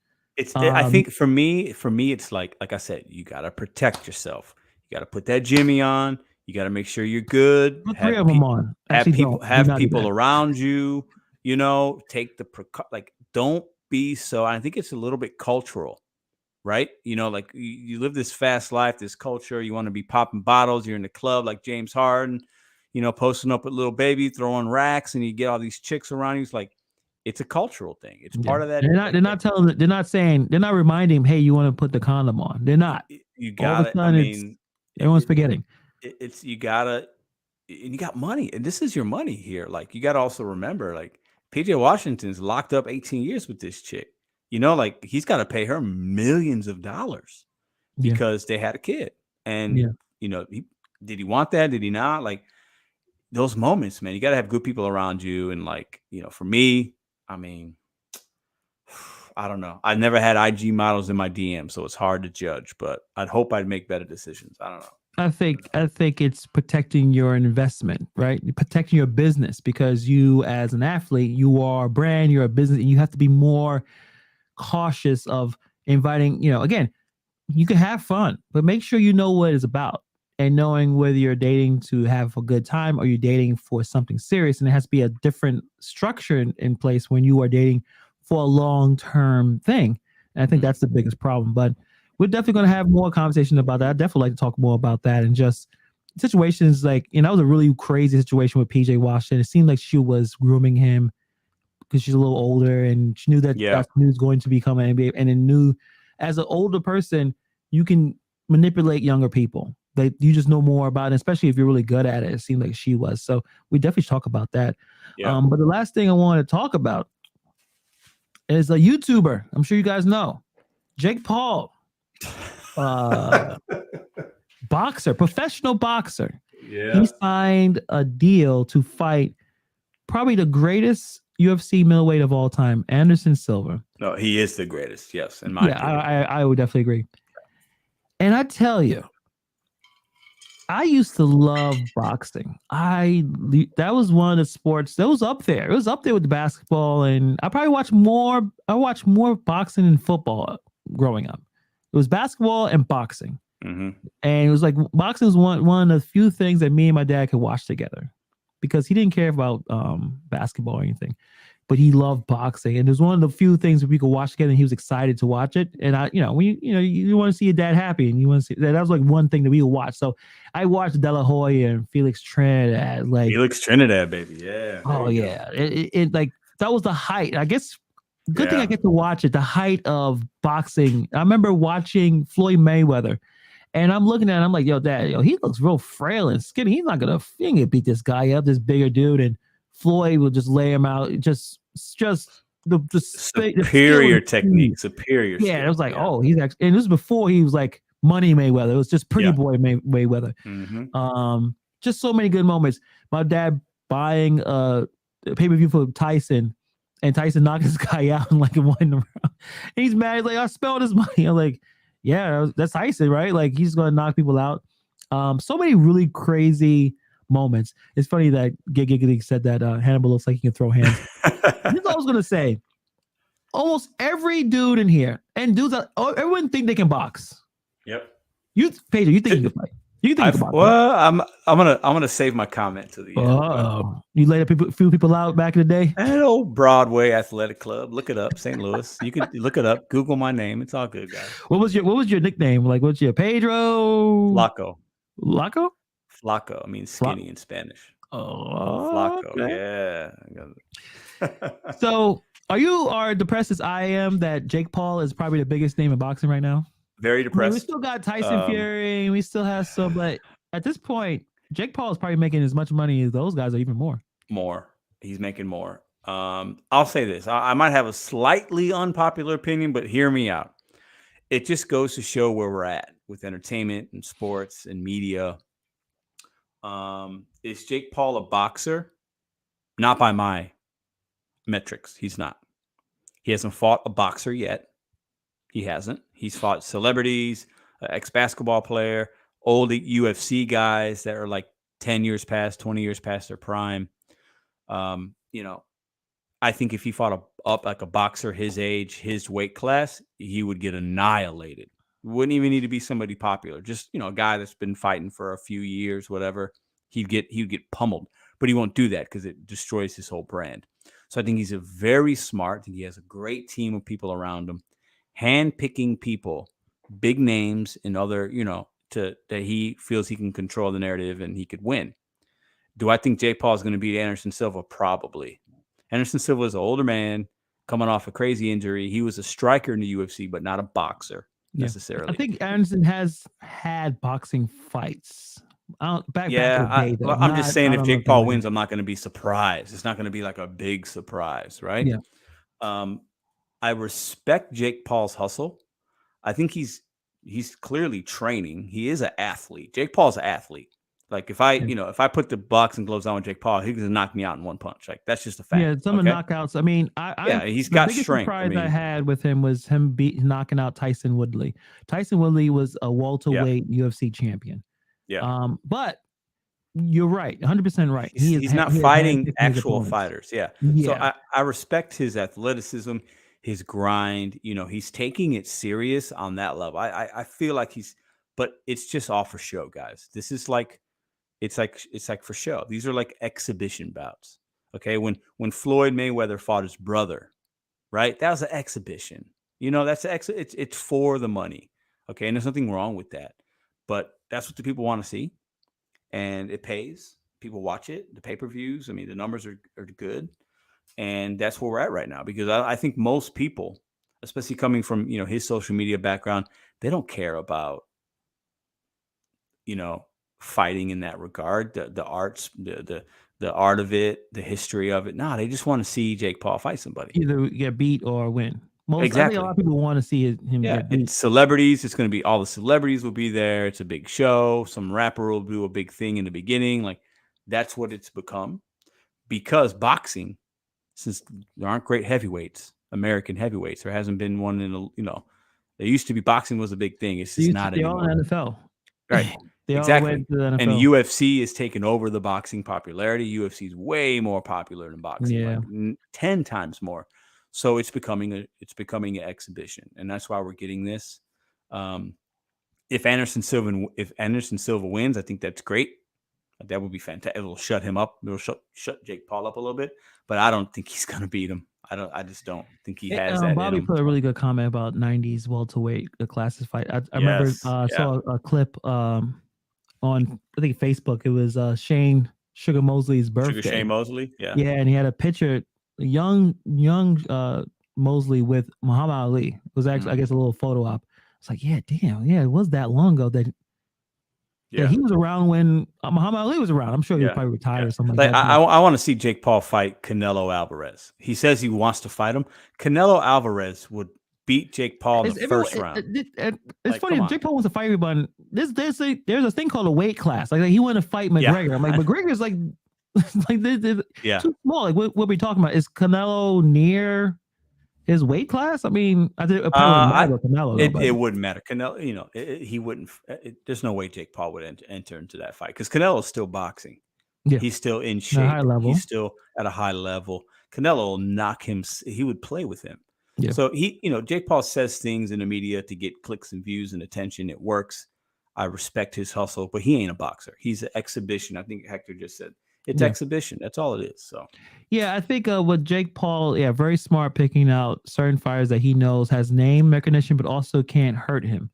I think for me, it's like I said, you got to protect yourself. You got to put that Jimmy on. You got to make sure you're good. Put three of them on. Actually, have people around you. Take the don't be so. I think it's a little bit cultural, right? Like you live this fast life, this culture. You want to be popping bottles. You're in the club like James Harden, posting up with little baby, throwing racks, and you get all these chicks around you. It's like it's a cultural thing. It's part of that. They're not reminding him, hey, you want to put the condom on. They're not. You got it. I mean, everyone's forgetting. You gotta, and you got money, and this is your money here. Like you gotta also remember, like PJ Washington's locked up 18 years with this chick. Like he's got to pay her millions of dollars because they had a kid. And did he want that? Did he not? Like those moments, man. You got to have good people around you. And like for me, I mean, I don't know. I've never had IG models in my DM, so it's hard to judge. But I'd hope I'd make better decisions. I don't know. I think it's protecting your investment, right? Protecting your business, because you, as an athlete, you are a brand, you're a business, and you have to be more cautious of inviting. Again, you can have fun, but make sure you know what it's about, and knowing whether you're dating to have a good time or you're dating for something serious. And it has to be a different structure in place when you are dating for a long-term thing. And I think that's the biggest problem. But we're definitely going to have more conversation about that. I'd definitely like to talk more about that, and just situations like, that was a really crazy situation with PJ Washington. It seemed like she was grooming him because she's a little older, and she knew that that's who was going to become an NBA. And then knew, as an older person, you can manipulate younger people. Like you just know more about it, especially if you're really good at it. It seemed like she was. So we definitely should talk about that. Yeah. But the last thing I want to talk about is a YouTuber. I'm sure you guys know, Jake Paul. Boxer, professional boxer. Yeah. He signed a deal to fight probably the greatest UFC middleweight of all time, Anderson Silva. No, he is the greatest. Yes, in my opinion. I would definitely agree. And I tell you, I used to love boxing. That was one of the sports that was up there. It was up there with the basketball, and I probably watched more. I watched more boxing than football growing up. It was basketball and boxing. Mm-hmm. And it was like boxing was one of the few things that me and my dad could watch together, because he didn't care about basketball or anything, but he loved boxing. And it was one of the few things that we could watch together, and he was excited to watch it. And when you want to see your dad happy, and you want to see that was like one thing that we would watch. So I watched De La Hoya and Felix Trinidad, Felix Trinidad, baby. Yeah. Oh yeah. It like, that was the height, I guess. Good thing I get to watch it, the height of boxing. I remember watching Floyd Mayweather, and I'm looking at him, I'm like, yo, Dad, he looks real frail and skinny. He ain't gonna beat this guy up, this bigger dude. And Floyd will just lay him out. Just the superior technique, superior. Yeah, it was like, oh, he's actually, and this was before he was like Money Mayweather. It was just Pretty Boy Mayweather. Mm-hmm. Just so many good moments. My dad buying a pay-per-view for Tyson, and Tyson knocked this guy out in like a 1 round. And he's mad. He's like, I spelled his money. I'm like, yeah, that's Tyson, right? Like, he's going to knock people out. So many really crazy moments. It's funny that Giggity said that Hannibal looks like he can throw hands. Here's what I was going to say. Almost every dude in here, and dudes, everyone think they can box. Yep. Pedro, you think you can fight? You think about that? Well, I'm gonna save my comment to the end. Oh, you laid a few people out back in the day. An old Broadway Athletic Club. Look it up, St. Louis. You can look it up. Google my name. It's all good, guys. What was your nickname? Like, what's your Pedro? Flaco. Laco? Flaco. I mean skinny in Spanish. Oh, Flaco. okay. Yeah. So, are depressed as I am that Jake Paul is probably the biggest name in boxing right now? Very I mean, depressed. we still got Tyson Fury. We still have some, but at this point, Jake Paul is probably making as much money as those guys, or even more. More. He's making more. I'll say this. I might have a slightly unpopular opinion, but hear me out. It just goes to show where we're at with entertainment and sports and media. Is Jake Paul a boxer? Not by my metrics. He's not. He hasn't fought a boxer yet. He hasn't. He's fought celebrities, ex-basketball player, old UFC guys that are like 10 years past, 20 years past their prime. I think if he fought up like a boxer his age, his weight class, he would get annihilated. Wouldn't even need to be somebody popular. Just, a guy that's been fighting for a few years, whatever. He'd get pummeled. But he won't do that because it destroys his whole brand. So I think he's a very smart. I think he has a great team of people around him, handpicking people, big names and other, that he feels he can control the narrative and he could win. Do I think Jake Paul is going to beat Anderson Silva? Probably. Anderson Silva is an older man coming off a crazy injury. He was a striker in the UFC, but not a boxer necessarily. I think Anderson has had boxing fights. Back in the day, though. I'm just saying if Jake Paul wins, I'm not going to be surprised. It's not going to be like a big surprise, right? Yeah. I respect Jake Paul's hustle. I think he's clearly training. He is an athlete. Jake Paul's an athlete. Like if I put the boxing gloves on with Jake Paul, he can knock me out in one punch. Like that's just a fact. Yeah, some of the knockouts. I mean, he's got strength. Surprise I had with him was him knocking out Tyson Woodley. Tyson Woodley was a welterweight UFC champion. Yeah. But you're right, 100% right. He's not fighting actual fighters. Yeah. So I respect his athleticism, his grind. He's taking it serious on that level. I feel like but it's just all for show, guys. This is like. It's like for show. These are like exhibition bouts. Okay. When Floyd Mayweather fought his brother, right? That was an exhibition. It's for the money. Okay. And there's nothing wrong with that. But that's what the people want to see. And it pays. People watch it. The pay-per-views. I mean, the numbers are good. And that's where we're at right now. Because I think most people, especially coming from, his social media background, they don't care about, fighting in that regard, the arts, the art of it, the history of it. No, they just want to see Jake Paul fight somebody, either get beat or win. Exactly. I think a lot of people want to see him get beat. It's celebrities. It's going to be all the celebrities will be there. It's a big show. Some rapper will do a big thing in the beginning. Like that's what it's become. Because boxing, since there aren't great heavyweights, American heavyweights, there hasn't been one there used to be boxing was a big thing. It's just not anymore. All in NFL. Right. Exactly. And UFC is taking over the boxing popularity. UFC is way more popular than boxing, like 10 times more. So it's becoming an exhibition, and that's why we're getting this. If Anderson Silva wins, I think that's great. That would be fantastic. It'll shut him up. It'll shut Jake Paul up a little bit, but I don't think he's going to beat him. I just don't think he has that. Bobby put a really good comment about 90s welterweight, the classes fight. I remember saw a clip on I think Facebook. It was Shane Sugar Mosley's birthday. Shane Mosley, yeah, and he had a picture, young Mosley with Muhammad Ali. It was actually I guess a little photo op. It's like, it was that long ago that he was around when Muhammad Ali was around. I'm sure he was probably retired or something like that. I want to see Jake Paul fight Canelo Alvarez. He says he wants to fight him. Canelo Alvarez would beat Jake Paul in the first round. It's funny. Jake Paul wants to fight everybody. There's a thing called a weight class. Like he wanted to fight McGregor. I'm like, McGregor's like too small. Like what are we talking about? Is Canelo near his weight class? I mean, I think it wouldn't matter. Canelo, he wouldn't. There's no way Jake Paul would enter into that fight because Canelo is still boxing. Yeah. He's still in shape. He's still at a high level. Canelo will knock him. He would play with him. Yeah. So Jake Paul says things in the media to get clicks and views and attention. It works. I respect his hustle, but he ain't a boxer. He's an exhibition. I think Hector just said it's Yeah. exhibition. That's all it is. So Yeah, I think with Jake Paul, yeah, very smart picking out certain fighters that he knows has name recognition, but also can't hurt him.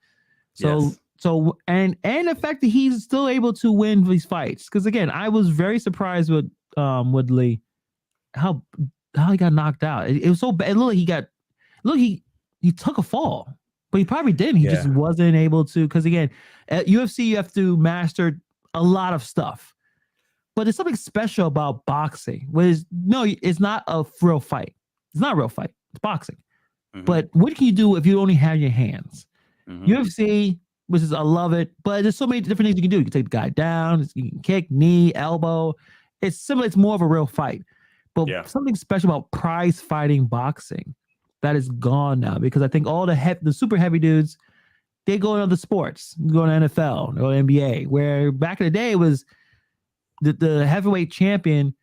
So yes. and the fact that he's still able to win these fights, because again, I was very surprised with Woodley how he got knocked out. It was so bad. It looked like he took a fall, but he probably didn't. He just Yeah. wasn't able to. Because again, at UFC you have to master a lot of stuff, but there's something special about boxing. It's not a real fight. It's not a real fight. It's boxing. Mhm. But what can you do if you only have your hands? Mhm. UFC, which is I love it, but there's so many different things you can do. You can take the guy down, you can kick, knee, elbow. It's similar. It's more of a real fight. But Yeah. something special about prize fighting boxing that is gone now, because I think all the super heavy dudes, they go into other sports, go to NFL or NBA, where back in the day it was the heavyweight champion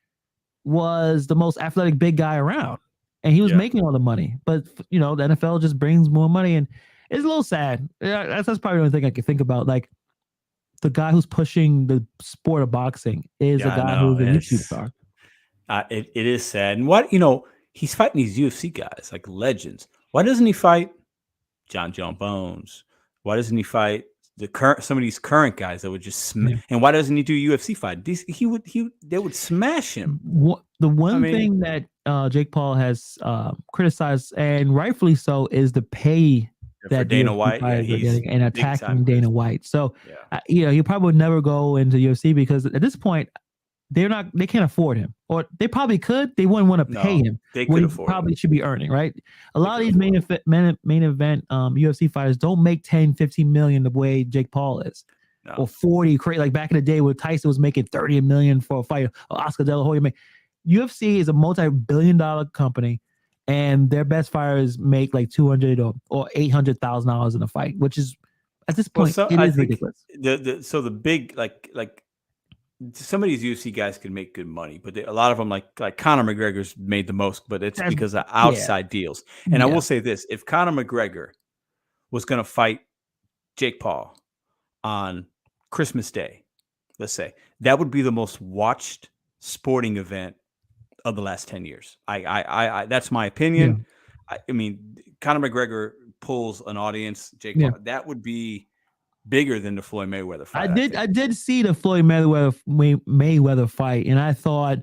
was the most athletic big guy around, and he was Yeah. making all the money. But the NFL just brings more money, and it's a little sad. That's probably the only thing I can think about. Like the guy who's pushing the sport of boxing is Yeah, a I guy know. who's a YouTube It's star. it is sad. And what he's fighting these UFC guys like legends. Why doesn't he fight John Bones? Why doesn't he fight some of these current guys that would just Yeah. and why doesn't he do a UFC fight? They would smash him. The one mean- thing that Jake Paul has criticized, and rightfully so, is the pay For that Dana UFC White, yeah, fighters are he's getting and big time attacking Dana critic. White. So Yeah. he probably would never go into UFC, because at this point they can't afford him, or they probably could. They wouldn't want to pay No, him. they what could he afford probably him. should be earning, right? A lot of could these main event UFC fighters don't make 10, 15 million the way Jake Paul is. No. Or 40, like back in the day where Tyson was making 30 million for a fight, or Oscar De La Hoya. UFC is a multi-billion-dollar company, and their best fighters make like $200 or $800,000 in a fight, which is at this point it I is think ridiculous. the big like some of these UFC guys can make good money, but a lot of them like Conor McGregor's made the most, but it's because of outside deals. And I will say this: if Conor McGregor was going to fight Jake Paul on Christmas Day, let's say, that would be the most watched sporting event of the last 10 years. I that's my opinion. I mean, Conor McGregor pulls an audience. Jake Paul, that would be bigger than the Floyd Mayweather fight. I did see the Floyd Mayweather fight, and I thought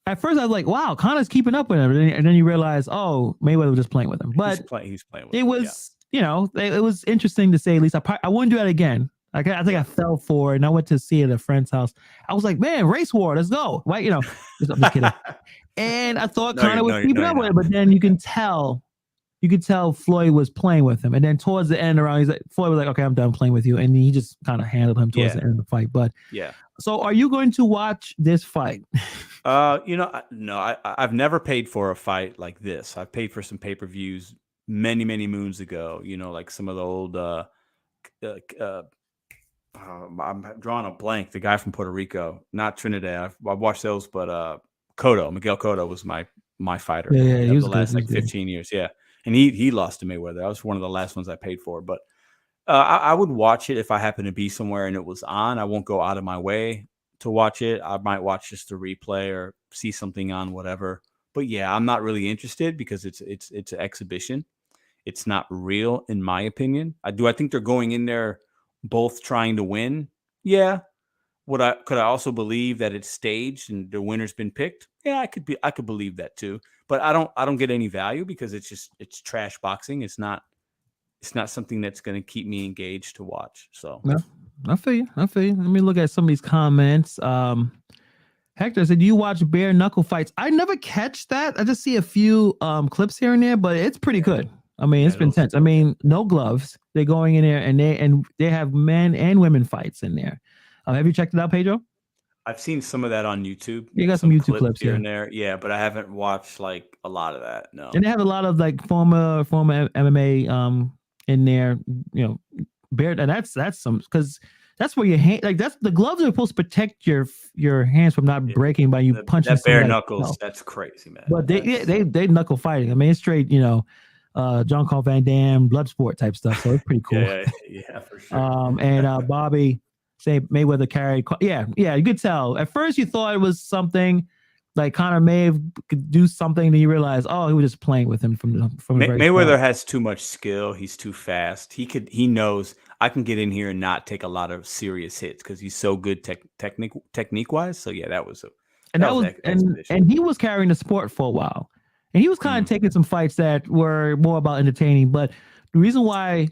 at first I was like, "Wow, Conor's keeping up with him," and then you realize, "Oh, Mayweather was just playing with him." But he's playing with it him. was, it was interesting to say at least. I wouldn't do that again. I think I fell for it, and I went to see it at a friend's house. I was like, "Man, race war, let's go!" Right? I'm just kidding. And I thought Conor was keeping up with it, but then you could tell Floyd was playing with him. And then towards the end Floyd was like, "Okay, I'm done playing with you." And he just kind of handled him towards the end of the fight. But so are you going to watch this fight? No, I've never paid for a fight like this. I've paid for some pay-per-views many, many moons ago, like some of the old, I'm drawing a blank. The guy from Puerto Rico, not Trinidad. I've watched those, but Miguel Cotto was my fighter. Yeah, he was the last 15 years. Yeah. And he lost to Mayweather. That was one of the last ones I paid for. But I would watch it if I happen to be somewhere and it was on. I won't go out of my way to watch it. I might watch just a replay or see something on whatever. But yeah, I'm not really interested because it's an exhibition. It's not real, in my opinion. I think they're going in there both trying to win. Yeah. Could I also believe that it's staged and the winner's been picked? Yeah, I could believe that too. But I don't get any value because it's trash boxing. It's not something that's going to keep me engaged to watch. So no, I feel you. Let me look at some of these comments. Hector said, "Do you watch bare knuckle fights?" I never catch that. I just see a few clips here and there, but it's pretty good. I mean, it's been tense. I mean, no gloves. They're going in there and they have men and women fights in there. Have you checked it out, Pedro? I've seen some of that on YouTube. You got some YouTube clips here and there. Yeah, but I haven't watched like a lot of that. No. And they have a lot of like former MMA in there, bare, and that's some, because that's where your hand, like that's the gloves are supposed to protect your hands from not breaking by you punching that bare knuckles. That's crazy, man. But they knuckle fighting. I mean, it's straight, John Carl Van Damme, Bloodsport type stuff. So it's pretty cool. Yeah, for sure. And Bobby say Mayweather carried. Yeah, you could tell. At first, you thought it was something like Conor may could do something, then you realize, oh, he was just playing with him from the very Mayweather start. has too much skill. He's too fast. He knows I can get in here and not take a lot of serious hits because he's so good technique wise. So yeah, that was and he was carrying the sport for a while, and he was kind of taking some fights that were more about entertaining. But the reason why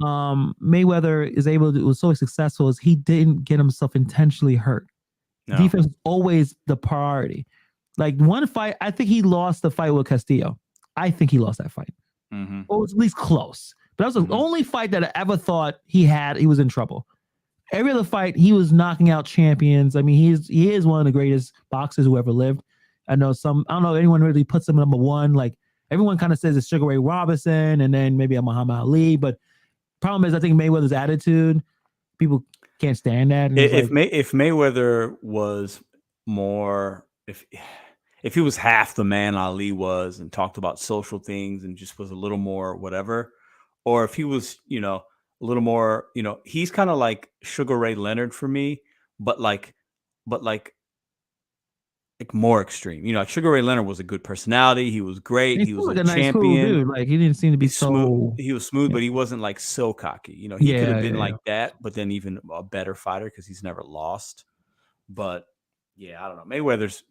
Mayweather was so successful is he didn't get himself intentionally hurt. No. Defense was always the priority. Like one fight, I think he lost the fight with Castillo. I think he lost that fight. Or it was at least close. But that was the only fight that I ever thought he was in trouble. Every other fight, he was knocking out champions. I mean, he is one of the greatest boxers who ever lived. I don't know anyone really puts him number one. Like everyone kind of says it's Sugar Ray Robinson and then maybe a Muhammad Ali. But problem is, I think Mayweather's attitude, people can't stand that. If Mayweather was more, if he was half the man Ali was and talked about social things and just was a little more whatever, or if he was, a little more, he's kind of like Sugar Ray Leonard for me, but like more extreme. Like Sugar Ray Leonard was a good personality. He was great. He was a champion. Nice, cool dude. Like he didn't seem to be smooth. He was smooth, but he wasn't like so cocky. He could have been like that, but then even a better fighter because he's never lost. But yeah, I don't know. Mayweather's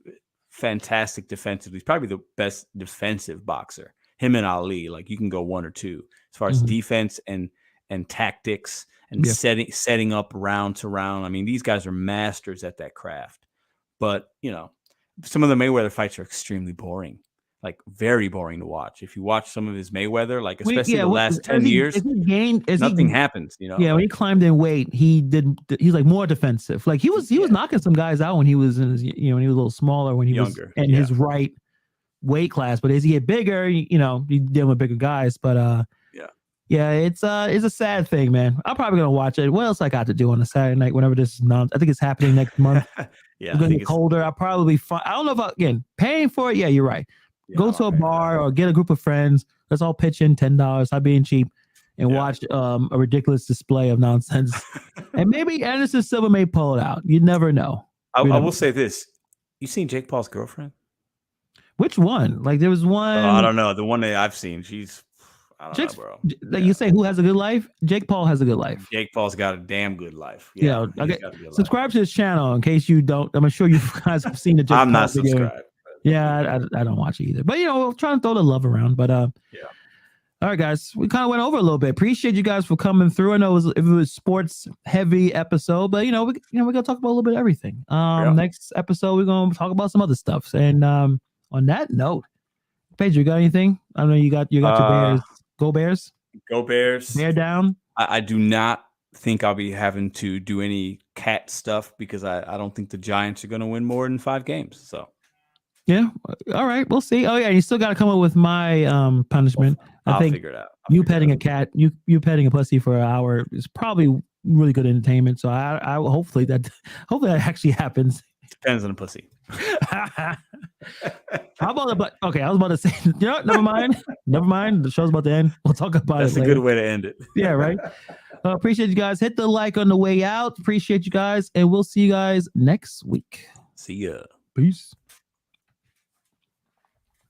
fantastic defensively. He's probably the best defensive boxer. Him and Ali, like you can go one or two as far as defense and tactics and setting up round to round. I mean, these guys are masters at that craft. But some of the Mayweather fights are extremely boring, like very boring to watch. If you watch some of his Mayweather, like especially the last 10 years, nothing happens. Yeah, when he climbed in weight, he's like more defensive. Like he was knocking some guys out when he was in his, when he was a little smaller, when he younger, was in his right weight class. But as he get bigger, you deal with bigger guys. But it's a sad thing, man. I'm probably gonna watch it. What else I got to do on a Saturday night? Whenever this is I think it's happening next month. It's gonna get colder. I'll probably I don't know if paying for it. Yeah, you're right. Go to a bar or get a group of friends. Let's all pitch in $10. Stop being cheap and watch a ridiculous display of nonsense. And maybe Anderson Silva may pull it out. You never know. I will say this: you seen Jake Paul's girlfriend? Which one? Like there was one. I don't know. The one that I've seen. She's. I don't know, bro. Like you say, who has a good life? Jake Paul has a good life. Jake Paul's got a damn good life. Okay. Subscribe to his channel in case you don't. I'm sure you guys have seen the Jake I'm Paul not video. subscribed. Yeah, I don't watch it either. But we're trying to throw the love around. But all right, guys, we kind of went over a little bit. Appreciate you guys for coming through. I know it was sports heavy episode, but we're gonna talk about a little bit of everything. Next episode we're gonna talk about some other stuff. And on that note, Pedro, you got anything? I know you got your Bears. Go Bears. Go Bears. Bear down. I do not think I'll be having to do any cat stuff because I don't think the Giants are going to win more than 5 games. So, yeah. All right. We'll see. Oh, yeah. You still got to come up with my punishment. I'll I think figure it out. You petting a cat, you petting a pussy for an hour is probably really good entertainment. So I hopefully that actually happens. Depends on the pussy. How about okay, I was about to say, never mind. The show's about to end. We'll talk about That's it later. That's a good way to end it. Yeah, right. Appreciate you guys. Hit the like on the way out. Appreciate you guys. And we'll see you guys next week. See ya. Peace.